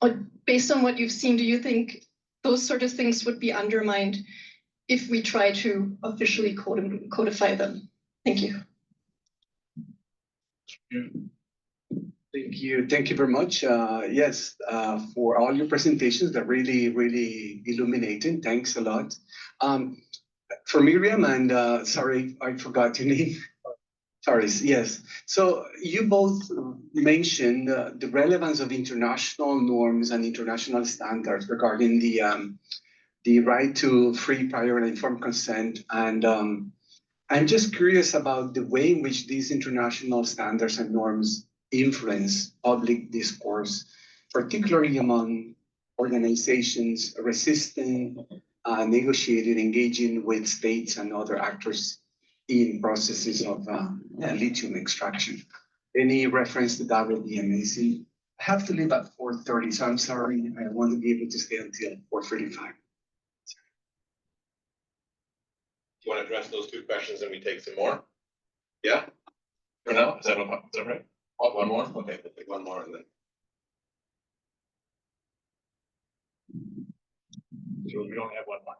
Or based on what you've seen, do you think those sort of things would be undermined if we try to officially codify them? Thank you. Thank you very much. Yes, for all your presentations, they're really illuminating. Thanks a lot. For Miriam and sorry, I forgot your name. Sorry, yes. So you both mentioned the relevance of international norms and international standards regarding the right to free, prior, and informed consent. And I'm just curious about the way in which these international standards and norms influence public discourse, particularly among organizations resisting, negotiating, engaging with states and other actors in processes of lithium extraction. Any reference to that would be amazing. I have to leave at 4:30, so I'm sorry. I want to be able to stay until 4:35. want to address those two questions and we take some more? Yeah? For now, is that right? Oh, one more? Okay, we'll take one more and then. So we don't have one more.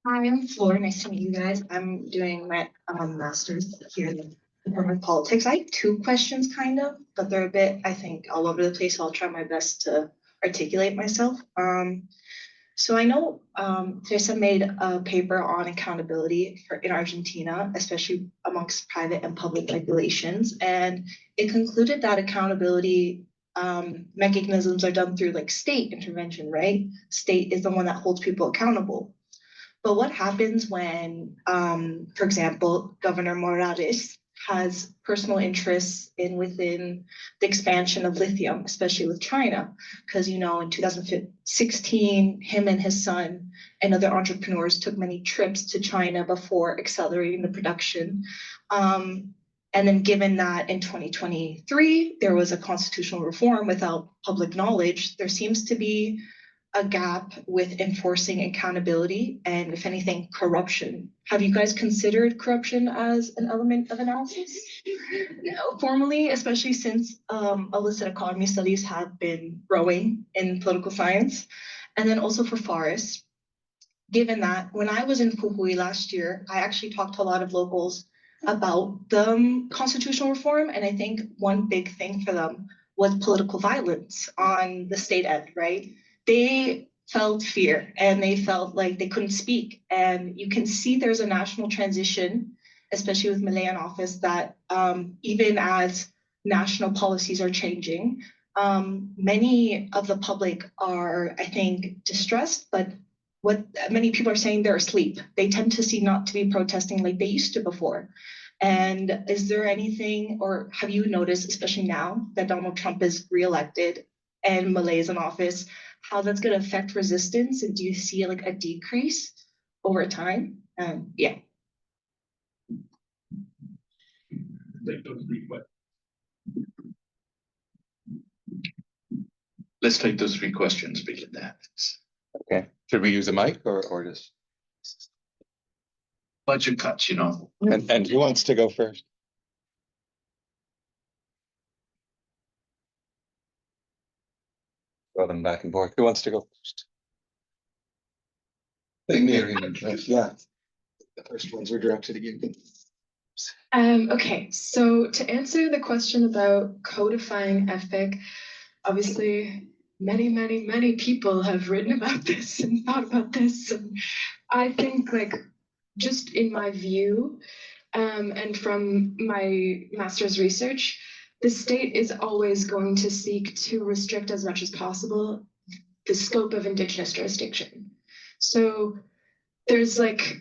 Hi, I'm Flora. Nice to meet you guys. I'm doing my master's here in the Department of Politics. I have two questions, kind of, but they're a bit, I think, all over the place. So I'll try my best to articulate myself. So I know Teresa made a paper on accountability in Argentina, especially amongst private and public regulations, and it concluded that accountability mechanisms are done through like state intervention, right? State is the one that holds people accountable. But what happens when, for example, Governor Morales has personal interests within the expansion of lithium, especially with China? Because, you know, in 2016, him and his son and other entrepreneurs took many trips to China before accelerating the production. And then given that in 2023, there was a constitutional reform without public knowledge, there seems to be a gap with enforcing accountability and, if anything, corruption. Have you guys considered corruption as an element of analysis? No, formally, especially since illicit economy studies have been growing in political science. And then also for forests, given that when I was in Jujuy last year, I actually talked to a lot of locals about the constitutional reform. And I think one big thing for them was political violence on the state end, right? They felt fear and they felt like they couldn't speak. And you can see there's a national transition, especially with Milei in office, that even as national policies are changing, many of the public are, I think, distressed, but what many people are saying, they're asleep. They tend to see not to be protesting like they used to before. And is there anything, or have you noticed, especially now that Donald Trump is reelected and Milei is in office, how that's going to affect resistance? And do you see like a decrease over time? Yeah. Let's take those three questions, begin that. Okay, should we use a mic or just? Budget cuts, you know. And who wants to go first? Throw them back and forth. Who wants to go first? Miriam, yeah. The first ones were directed at you. Okay, so to answer the question about codifying FPIC, obviously many people have written about this and thought about this. And I think like just in my view, and from my master's research, the state is always going to seek to restrict as much as possible the scope of Indigenous jurisdiction. So there's like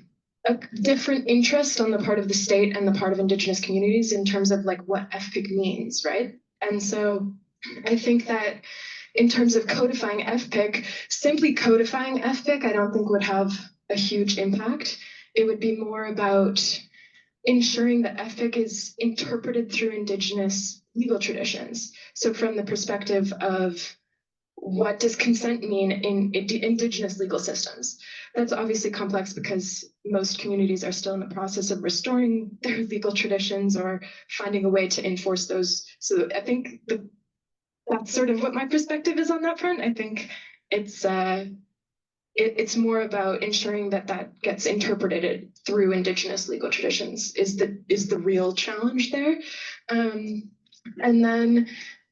a different interest on the part of the state and the part of Indigenous communities in terms of like what FPIC means, right? And so I think that in terms of codifying FPIC, simply codifying FPIC, I don't think would have a huge impact. It would be more about ensuring that FPIC is interpreted through Indigenous legal traditions. So from the perspective of what does consent mean in Indigenous legal systems? That's obviously complex because most communities are still in the process of restoring their legal traditions or finding a way to enforce those. So I think that's sort of what my perspective is on that front. I think it's more about ensuring that that gets interpreted through Indigenous legal traditions is the real challenge there. And then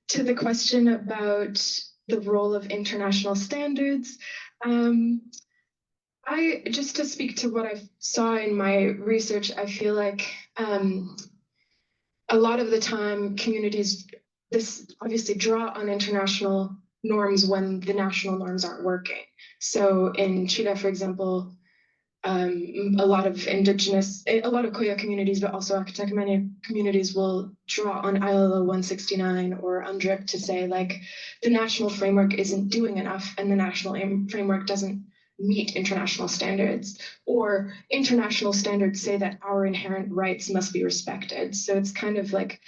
to the question about the role of international standards, I just to speak to what I saw in my research, I feel like a lot of the time communities this obviously draw on international norms when the national norms aren't working. So in Chile, for example, a lot of Koya communities, but also Acatecamania communities will draw on ILO 169 or UNDRIP to say like the national framework isn't doing enough and the national framework doesn't meet international standards, or international standards say that our inherent rights must be respected. So it's kind of like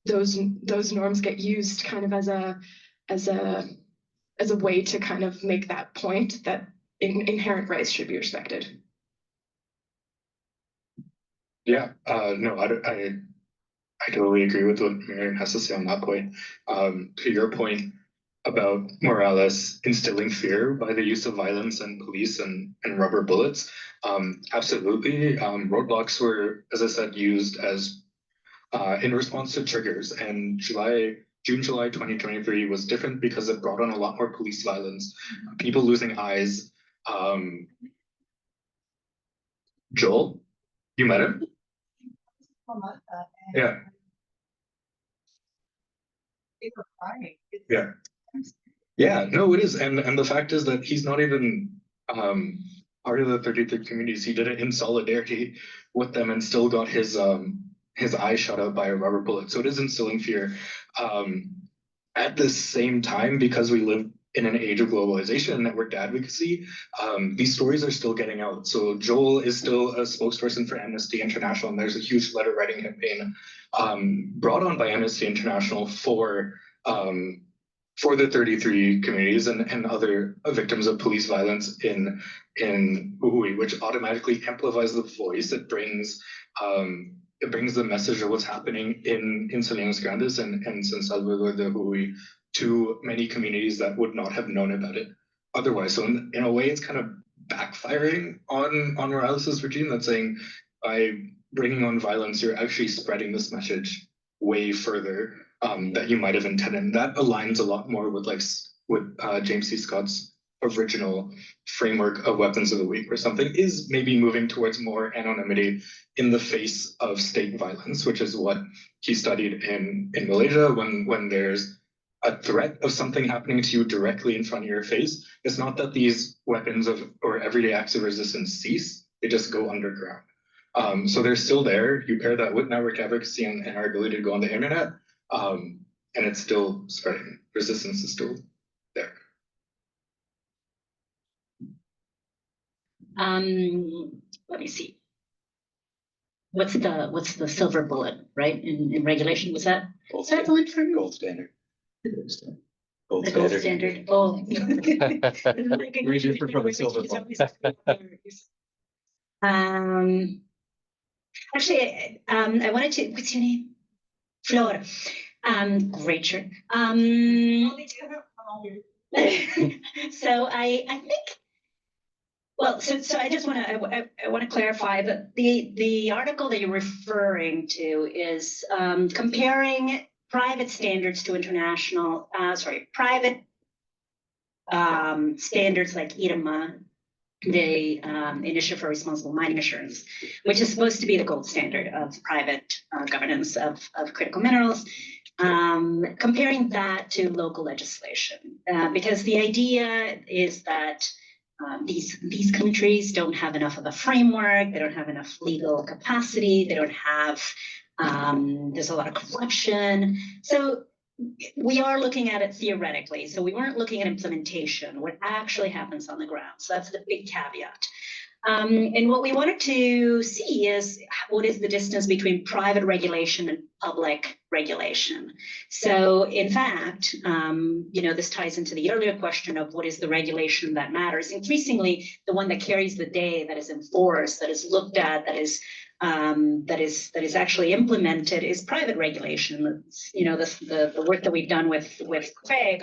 those norms get used kind of as a as a way to kind of make that point that inherent rights should be respected. Yeah, no, I totally agree with what Miriam has to say on that point. To your point about Morales instilling fear by the use of violence and police and rubber bullets, absolutely. Roadblocks were, as I said, used as in response to triggers, and June, July 2023 was different because it brought on a lot more police violence, people losing eyes. Joel, you met him? Yeah. Yeah. Yeah, no, it is. And the fact is that he's not even part of the 33 communities. He did it in solidarity with them and still got his eye shot out by a rubber bullet. So it is instilling fear. At the same time, because we live in an age of globalization and networked advocacy, these stories are still getting out. So Joel is still a spokesperson for Amnesty International, and there's a huge letter writing campaign brought on by Amnesty International for the 33 communities and other victims of police violence in Uhui, which automatically amplifies the voice. It brings the message of what's happening in San Llanos Grandes and San Salvador de Uhui to many communities that would not have known about it otherwise. So in a way, it's kind of backfiring on Morales' regime. That's saying by bringing on violence, you're actually spreading this message way further that you might have intended. And that aligns a lot more with James C. Scott's original framework of weapons of the week, where something is maybe moving towards more anonymity in the face of state violence, which is what he studied in Malaysia. When there's a threat of something happening to you directly in front of your face, it's not that these weapons or everyday acts of resistance cease, they just go underground. So they're still there. You pair that with network advocacy and our ability to go on the internet, and it's still spreading. Resistance is still there. Let me see. What's the silver bullet, right? In regulation, was that? Gold Is that the one for Gold standard. Gold the gold standard. standard? Oh. We differ from the silver bullet. Actually, I wanted to. What's your name? Flora. Great shirt. So I think. Well, so I just want to I want to clarify that the article that you're referring to is comparing private standards to international. Private standards like IRMA, the Initiative for Responsible Mining Assurance, which is supposed to be the gold standard of private governance of critical minerals, comparing that to local legislation. Because the idea is that these countries don't have enough of a framework, they don't have enough legal capacity, they don't have, there's a lot of corruption. So we are looking at it theoretically. So we weren't looking at implementation, what actually happens on the ground. So that's the big caveat. And what we wanted to see is what is the distance between private regulation and public regulation. So in fact, this ties into the earlier question of what is the regulation that matters. Increasingly, the one that carries the day, that is enforced, that is looked at, that is actually implemented is private regulation. The work that we've done with Craig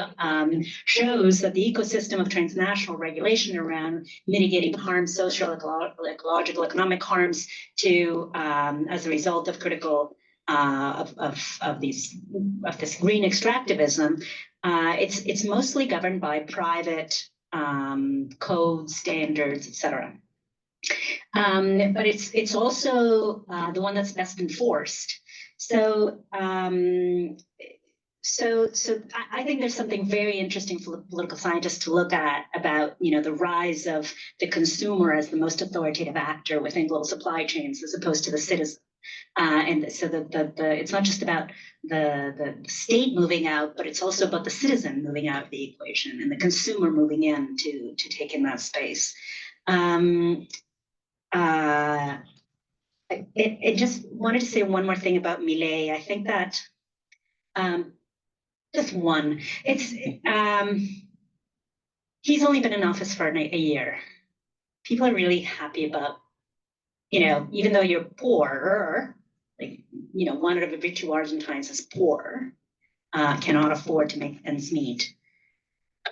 shows that the ecosystem of transnational regulation around mitigating harm, social, ecological, economic harms to as a result of critical of this green extractivism, it's mostly governed by private codes, standards, etc. But it's also the one that's best enforced. So I think there's something very interesting for political scientists to look at about the rise of the consumer as the most authoritative actor within global supply chains as opposed to the citizen. And so it's not just about the state moving out, but it's also about the citizen moving out of the equation and the consumer moving in to take in that space. I just wanted to say one more thing about Millet. I think that just one. It's he's only been in office for a year. People are really happy about, even though you're poor, like, one out of every two Argentines is poor, cannot afford to make ends meet.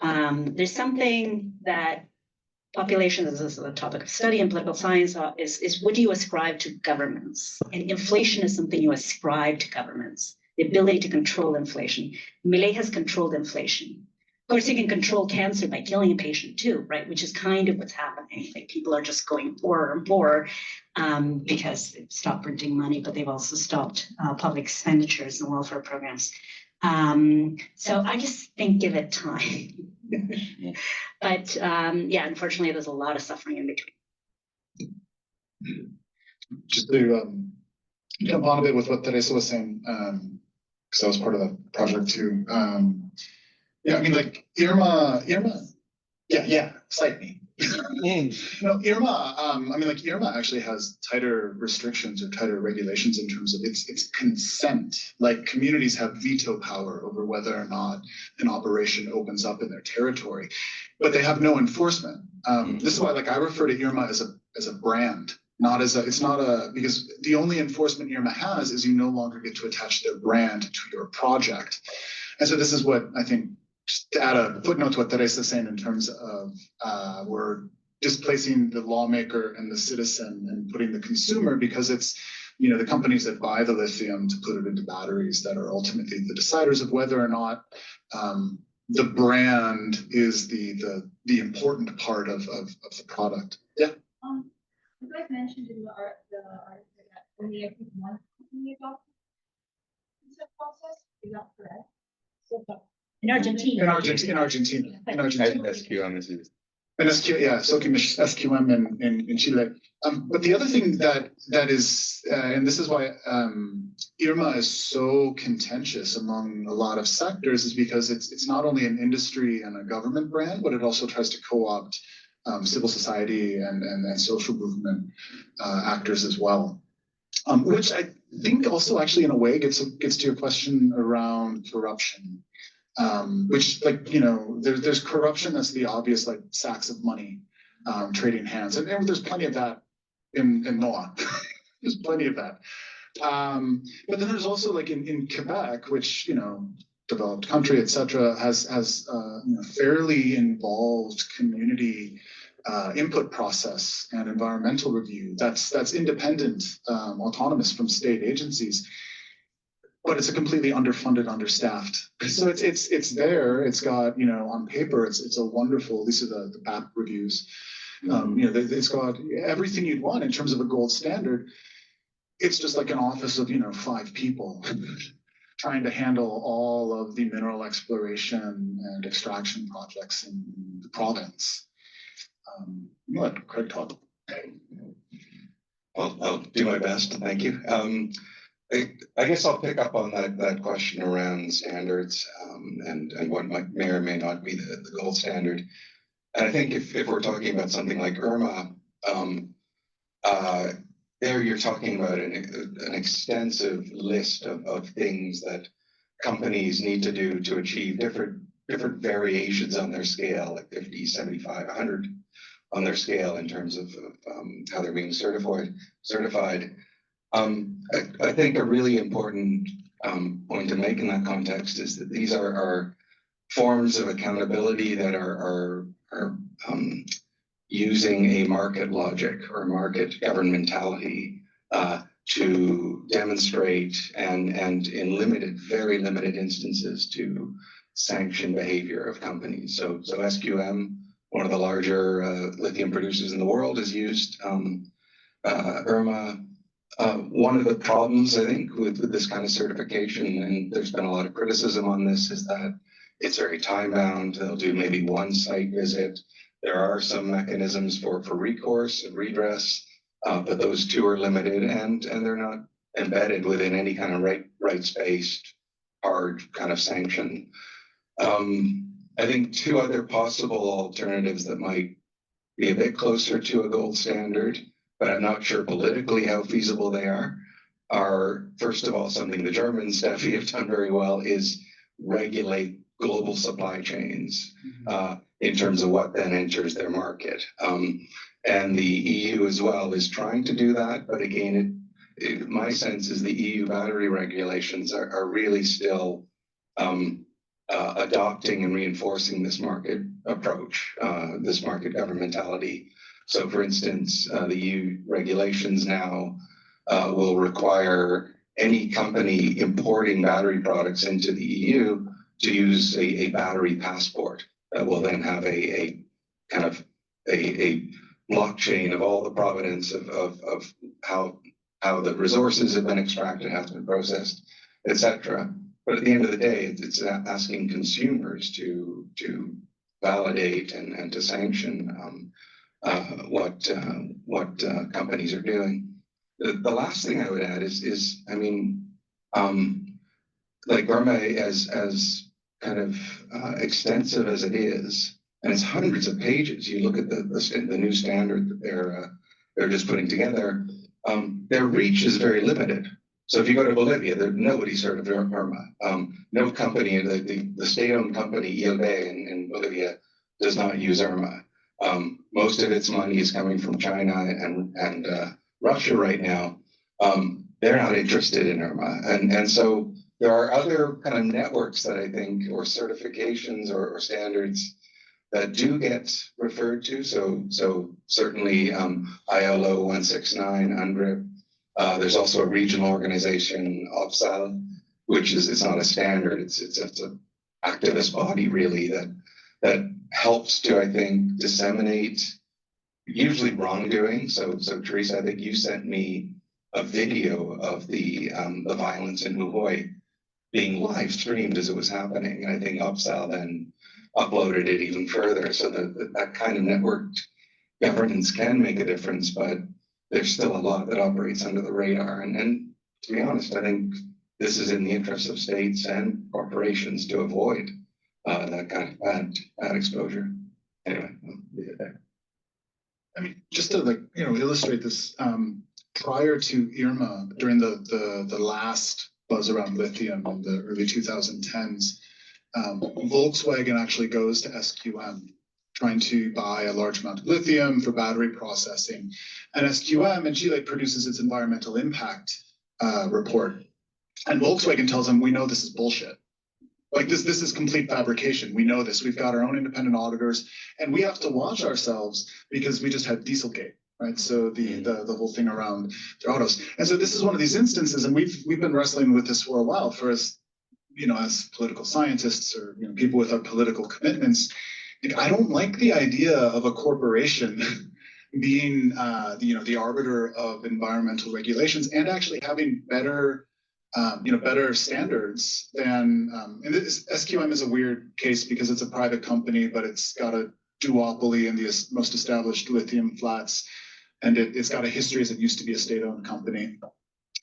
There's something that population, this is a topic of study in political science, is what do you ascribe to governments? And inflation is something you ascribe to governments, the ability to control inflation. Milei has controlled inflation. Of course, you can control cancer by killing a patient too, right? Which is kind of what's happening. Like people are just going poorer and poorer because they've stopped printing money, but they've also stopped public expenditures and welfare programs. So I just think give it time. But yeah, unfortunately, there's a lot of suffering in between. Just to jump on a bit with what Teresa was saying, because I was part of the project too. Yeah, I mean, like Irma, yeah, cite me. No, Irma, I mean, like Irma actually has tighter restrictions or tighter regulations in terms of its consent. Like communities have veto power over whether or not an operation opens up in their territory, but they have no enforcement. This is why, like, I refer to Irma as a brand, not as it's not a, because the only enforcement Irma has is you no longer get to attach their brand to your project. And so this is what I think, just to add a footnote to what Teresa is saying in terms of we're displacing the lawmaker and the citizen and putting the consumer, because it's, the companies that buy the lithium to put it into batteries that are ultimately the deciders of whether or not the brand is the important part of the product. Yeah. You guys mentioned in the article that only I think one company adopted the process. Is that correct? So far. In Argentina. In Argentina. SQM is used. And SQM in Chile. But the other thing that is, and this is why Irma is so contentious among a lot of sectors, is because it's not only an industry and a government brand, but it also tries to co-opt civil society and social movement actors as well. Which I think also actually in a way gets to your question around corruption. Which, like, there's corruption that's the obvious, like sacks of money trading hands, and there's plenty of that in NOAA. There's plenty of that. But then there's also, like, in Quebec, which, developed country, etc., has fairly involved community input process and environmental review that's independent, autonomous from state agencies. But it's a completely underfunded, understaffed. So it's there. It's got, on paper, it's a wonderful. These are the BAP reviews. It's got everything you'd want in terms of a gold standard. It's just like an office of 5 people trying to handle all of the mineral exploration and extraction projects in the province. Let Craig talk. I'll do my best. Thank you. I guess I'll pick up on that question around standards and what may or may not be the gold standard. And I think if we're talking about something like Irma, there you're talking about an extensive list of things that companies need to do to achieve different variations on their scale, like 50, 75, 100 on their scale in terms of how they're being certified. I think a really important point to make in that context is that these are forms of accountability that are using a market logic or market governmentality to demonstrate and in very limited instances to sanction behavior of companies. So SQM, one of the larger lithium producers in the world, has used Irma. One of the problems, I think, with this kind of certification, and there's been a lot of criticism on this, is that it's very time-bound. They'll do maybe one site visit. There are some mechanisms for recourse and redress, but those two are limited, and they're not embedded within any kind of rights-based hard kind of sanction. I think 2 other possible alternatives that might be a bit closer to a gold standard, but I'm not sure politically how feasible they are, first of all, something the Germans, Steffi, have done very well, is regulate global supply chains in terms of what then enters their market. And the EU as well is trying to do that, but again, my sense is the EU battery regulations are really still adopting and reinforcing this market approach, this market governmentality. So for instance, the EU regulations now will require any company importing battery products into the EU to use a battery passport that will then have a kind of a blockchain of all the provenance of how the resources have been extracted, how it's been processed, etc. But at the end of the day, it's asking consumers to validate and to sanction what companies are doing. The last thing I would add is I mean, like Burma, as kind of extensive as it is, and it's hundreds of pages. You look at the new standard that they're just putting together. Their reach is very limited. So if you go to Bolivia, nobody's heard of Burma. No company, the state-owned company ILB in Bolivia does not use IRMA. Most of its money is coming from China and Russia right now. They're not interested in IRMA, and so there are other kind of networks that I think, or certifications or standards that do get referred to. So certainly ILO 169, UNDRIP. There's also a regional organization, OPSAL, which it's not a standard. It's an activist body really that helps to, I think, disseminate usually wrongdoing. So Teresa, I think you sent me a video of the violence in Huhoi being live streamed as it was happening. And I think OPSAL then uploaded it even further, so that kind of networked governance can make a difference, but there's still a lot that operates under the radar. And to be honest, I think this is in the interest of states and corporations to avoid that kind of bad exposure. Anyway, I'll leave it there. I mean, just to illustrate this, prior to IRMA, during the last buzz around lithium in the early 2010s, Volkswagen actually goes to SQM trying to buy a large amount of lithium for battery processing. And SQM in Chile produces its environmental impact report. And Volkswagen tells them, we know this is bullshit. Like this is complete fabrication. We know this. We've got our own independent auditors, and we have to watch ourselves because we just had Dieselgate, right? So the whole thing around their autos. And so this is one of these instances, and we've been wrestling with this for a while for us, as political scientists or people with our political commitments. I don't like the idea of a corporation being the arbiter of environmental regulations and actually having better standards than SQM is a weird case because it's a private company, but it's got a duopoly in the most established lithium flats, and it's got a history as it used to be a state-owned company.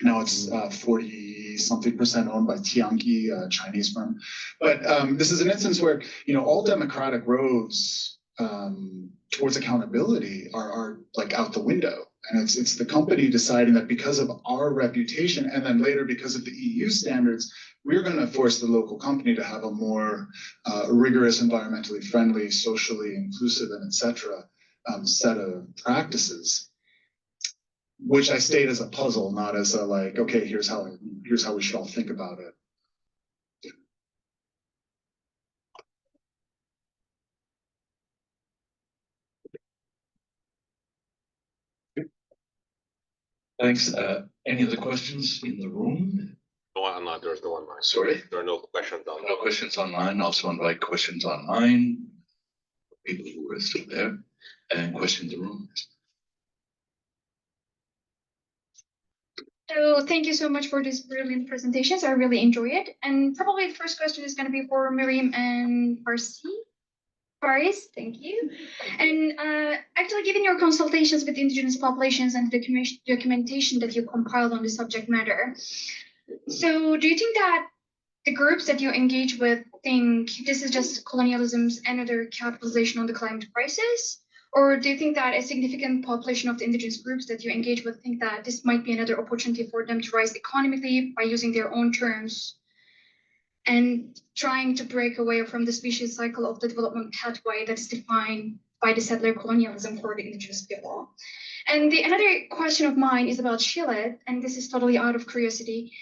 Now it's 40-something% owned by Tianqi, a Chinese firm. But this is an instance where all democratic roads towards accountability are like out the window. And it's the company deciding that because of our reputation, and then later because of the EU standards, we're going to force the local company to have a more rigorous, environmentally friendly, socially inclusive, and etc. Set of practices, which I state as a puzzle, not as a like, okay, here's how we should all think about it. Thanks. Any other questions in the room? No, I'm not. There's no online. Sorry? There are no questions online. No questions online. Also invite questions online. People who are still there. And questions in the room. So thank you so much for these brilliant presentations. I really enjoy it. And probably the first question is going to be for Miriam and Faris, thank you. And actually, given your consultations with indigenous populations and documentation that you compiled on the subject matter, so do you think that the groups that you engage with think this is just colonialism's another capitalization on the climate crisis? Or do you think that a significant population of the indigenous groups that you engage with think that this might be another opportunity for them to rise economically by using their own terms? and trying to break away from the species cycle of the development pathway that's defined by the settler colonialism for the indigenous people. And the another question of mine is about Chile, and this is totally out of curiosity.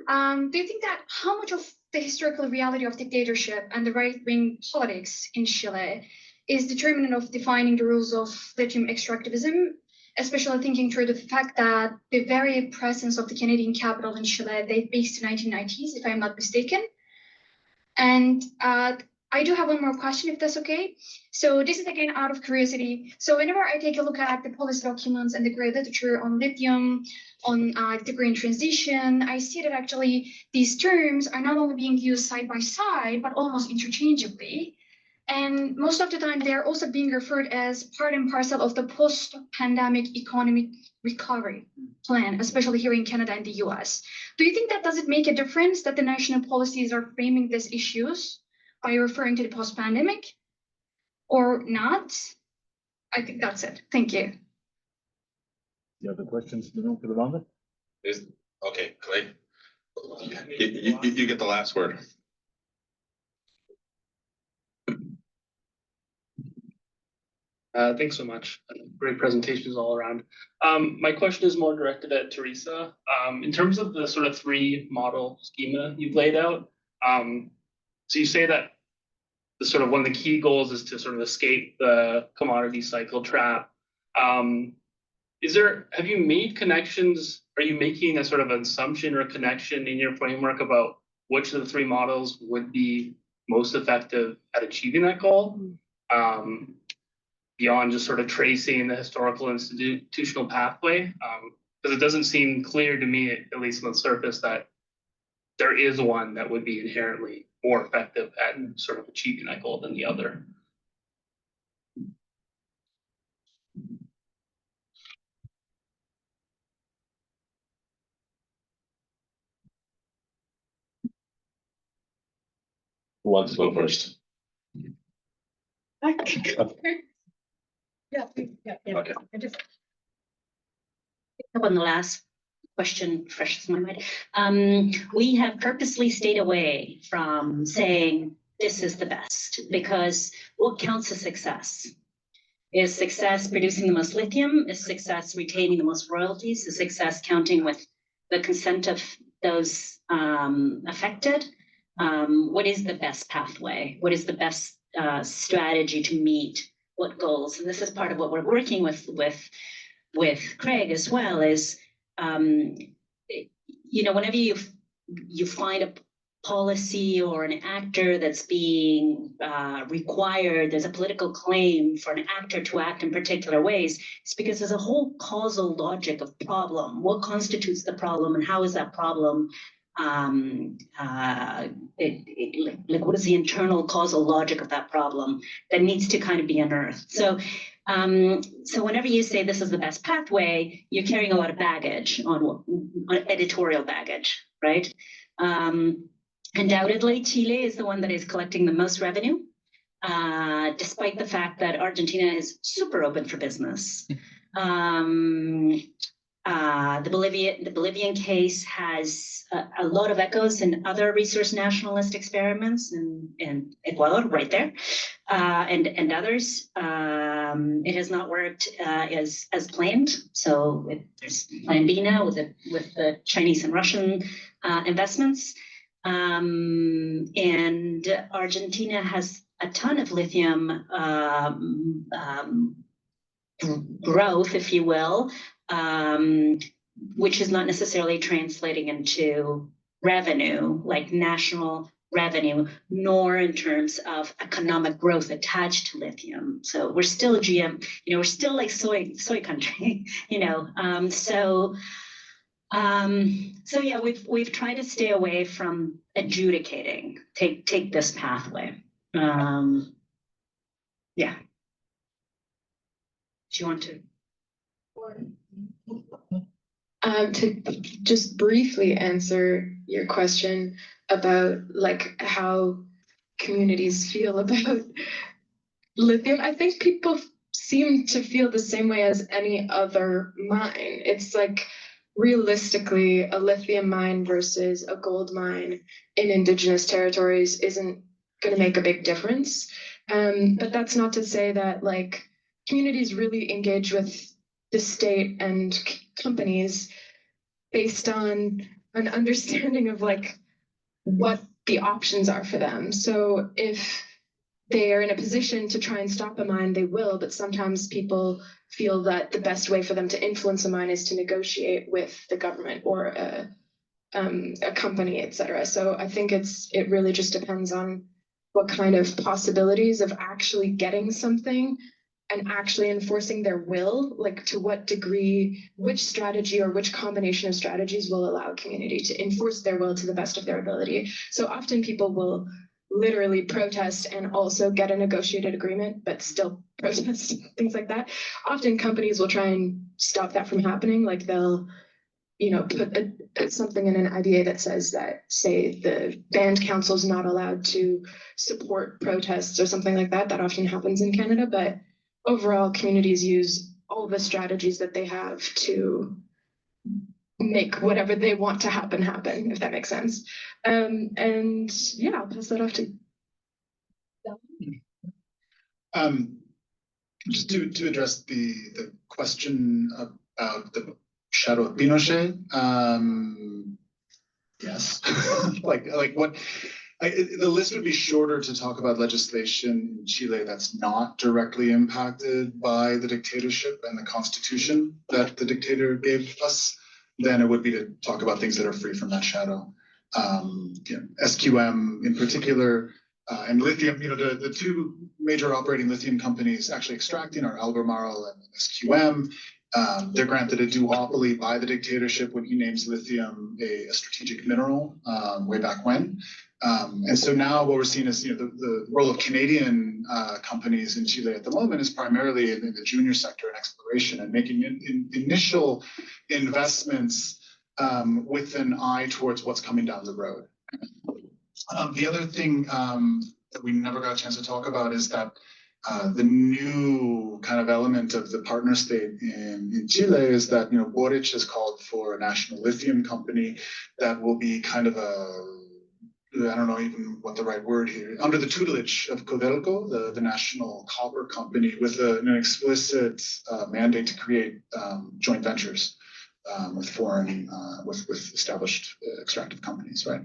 Do you think that how much of the historical reality of dictatorship and the right-wing politics in Chile is determinant of defining the rules of lithium extractivism, especially thinking through the fact that the very presence of the Canadian capital in Chile dates to 1990s, if I'm not mistaken? And I do have one more question, if that's okay. So this is again out of curiosity. So whenever I take a look at the policy documents and the great literature on lithium, on the green transition, I see that actually these terms are not only being used side by side, but almost interchangeably. And most of the time, they're also being referred as part and parcel of the post-pandemic economic recovery plan, especially here in Canada and the US. Do you think that does it make a difference that the national policies are framing these issues by referring to the post-pandemic or not? I think that's it. Thank you. You have the questions for the moment? Okay, Clay. You get the last word. Thanks so much. Great presentations all around. My question is more directed at Teresa. In terms of the sort of 3 model schema you've laid out, so you say that the sort of one of the key goals is to sort of escape the commodity cycle trap. Have you made connections? Are you making a sort of assumption or connection in your framework about which of the 3 models would be most effective at achieving that goal? Beyond just sort of tracing the historical institutional pathway, because it doesn't seem clear to me, at least on the surface, that there is one that would be inherently more effective at sort of achieving that goal than the other. Who wants to go first? I can go first. Yeah, please. Yeah. Okay. I just Up on the last question, fresh in my mind. We have purposely stayed away from saying this is the best, because what counts as success? Is success producing the most lithium? Is success retaining the most royalties? Is success counting with the consent of those affected? What is the best pathway? What is the best strategy to meet what goals? And this is part of what we're working with Craig as well, is whenever you find a policy or an actor that's being required, there's a political claim for an actor to act in particular ways, it's because there's a whole causal logic of problem. What constitutes the problem, and how is that problem what is the internal causal logic of that problem that needs to kind of be unearthed? So whenever you say this is the best pathway, you're carrying a lot of baggage on editorial baggage, right? Undoubtedly, Chile is the one that is collecting the most revenue, despite the fact that Argentina is super open for business. The Bolivian case has a lot of echoes in other resource nationalist experiments in Ecuador, right there, and others. It has not worked as planned. So there's Plan B now with the Chinese and Russian investments. And Argentina has a ton of lithium growth, if you will, which is not necessarily translating into revenue, like national revenue, nor in terms of economic growth attached to lithium. So we're still GM, we're still like soy country, So yeah, we've tried to stay away from adjudicating. Take this pathway. Yeah. Do you want to? To just briefly answer your question about like how communities feel about lithium, I think people seem to feel the same way as any other mine. It's like realistically, a lithium mine versus a gold mine in indigenous territories isn't going to make a big difference. But that's not to say that like communities really engage with the state and companies based on an understanding of like what the options are for them. So if they are in a position to try and stop a mine, they will, but sometimes people feel that the best way for them to influence a mine is to negotiate with the government or a company, et cetera. So I think it really just depends on what kind of possibilities of actually getting something and actually enforcing their will, like to what degree, which strategy or which combination of strategies will allow a community to enforce their will to the best of their ability. So often people will literally protest and also get a negotiated agreement, but still protest, things like that. Often companies will try and stop that from happening. Like they'll, put something in an IDA that says that, say, the band council is not allowed to support protests or something like that. That often happens in Canada, but overall communities use all the strategies that they have to make whatever they want to happen, if that makes sense. And yeah, I'll pass that off to Just to address the question about the shadow of Pinochet. Yes, like what the list would be shorter to talk about legislation in Chile that's not directly impacted by the dictatorship and the constitution that the dictator gave us than it would be to talk about things that are free from that shadow. SQM in particular, and lithium, the two major operating lithium companies actually extracting are Albemarle and SQM. They're granted a duopoly by the dictatorship when he names lithium a strategic mineral way back when. And so now what we're seeing is the role of Canadian companies in Chile at the moment is primarily in the junior sector and exploration and making initial investments with an eye towards what's coming down the road. The other thing that we never got a chance to talk about is that the new kind of element of the partner state in Chile is that Boric has called for a national lithium company that will be kind of I don't know even what the right word here, under the tutelage of Codelco, the national copper company, with an explicit mandate to create joint ventures with foreign, with established extractive companies, right?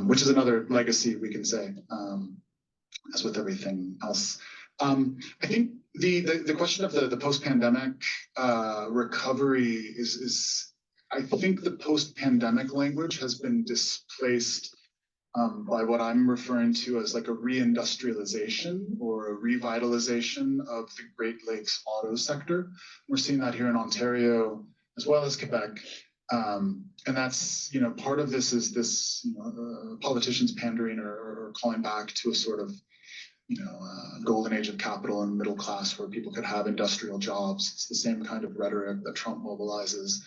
Which is another legacy we can say, as with everything else. I think the question of the post-pandemic recovery is I think the post-pandemic language has been displaced by what I'm referring to as like a reindustrialization or a revitalization of the Great Lakes auto sector. We're seeing that here in Ontario as well as Quebec. And that's, part of this is this, politicians pandering or calling back to a sort of, golden age of capital and middle class where people could have industrial jobs. It's the same kind of rhetoric that Trump mobilizes.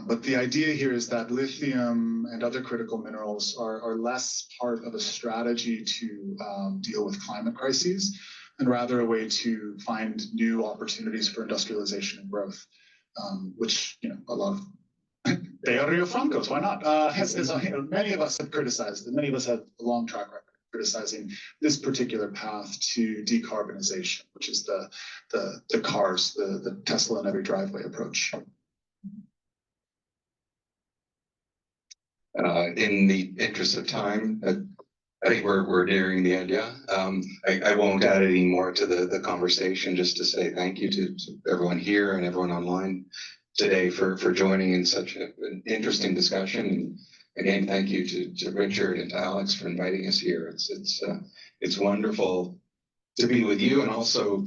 But the idea here is that lithium and other critical minerals are less part of a strategy to deal with climate crises, and rather a way to find new opportunities for industrialization and growth, which a lot of Bay Rio Francos, why not? Many of us have criticized, and many of us have a long track record criticizing this particular path to decarbonization, which is the cars, the Tesla in every driveway approach. In the interest of time, I think we're nearing the end. Yeah, I won't add any more to the conversation. Just to say thank you to everyone here and everyone online today for joining in such an interesting discussion. And again, thank you to Richard and to Alex for inviting us here. It's wonderful to be with you, and also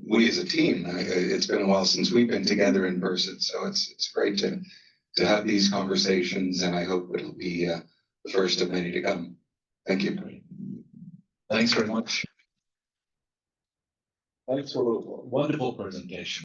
we as a team. It's been a while since we've been together in person, so it's great to have these conversations, and I hope it'll be the first of many to come. Thank you. Thanks very much. Thanks for a wonderful presentation.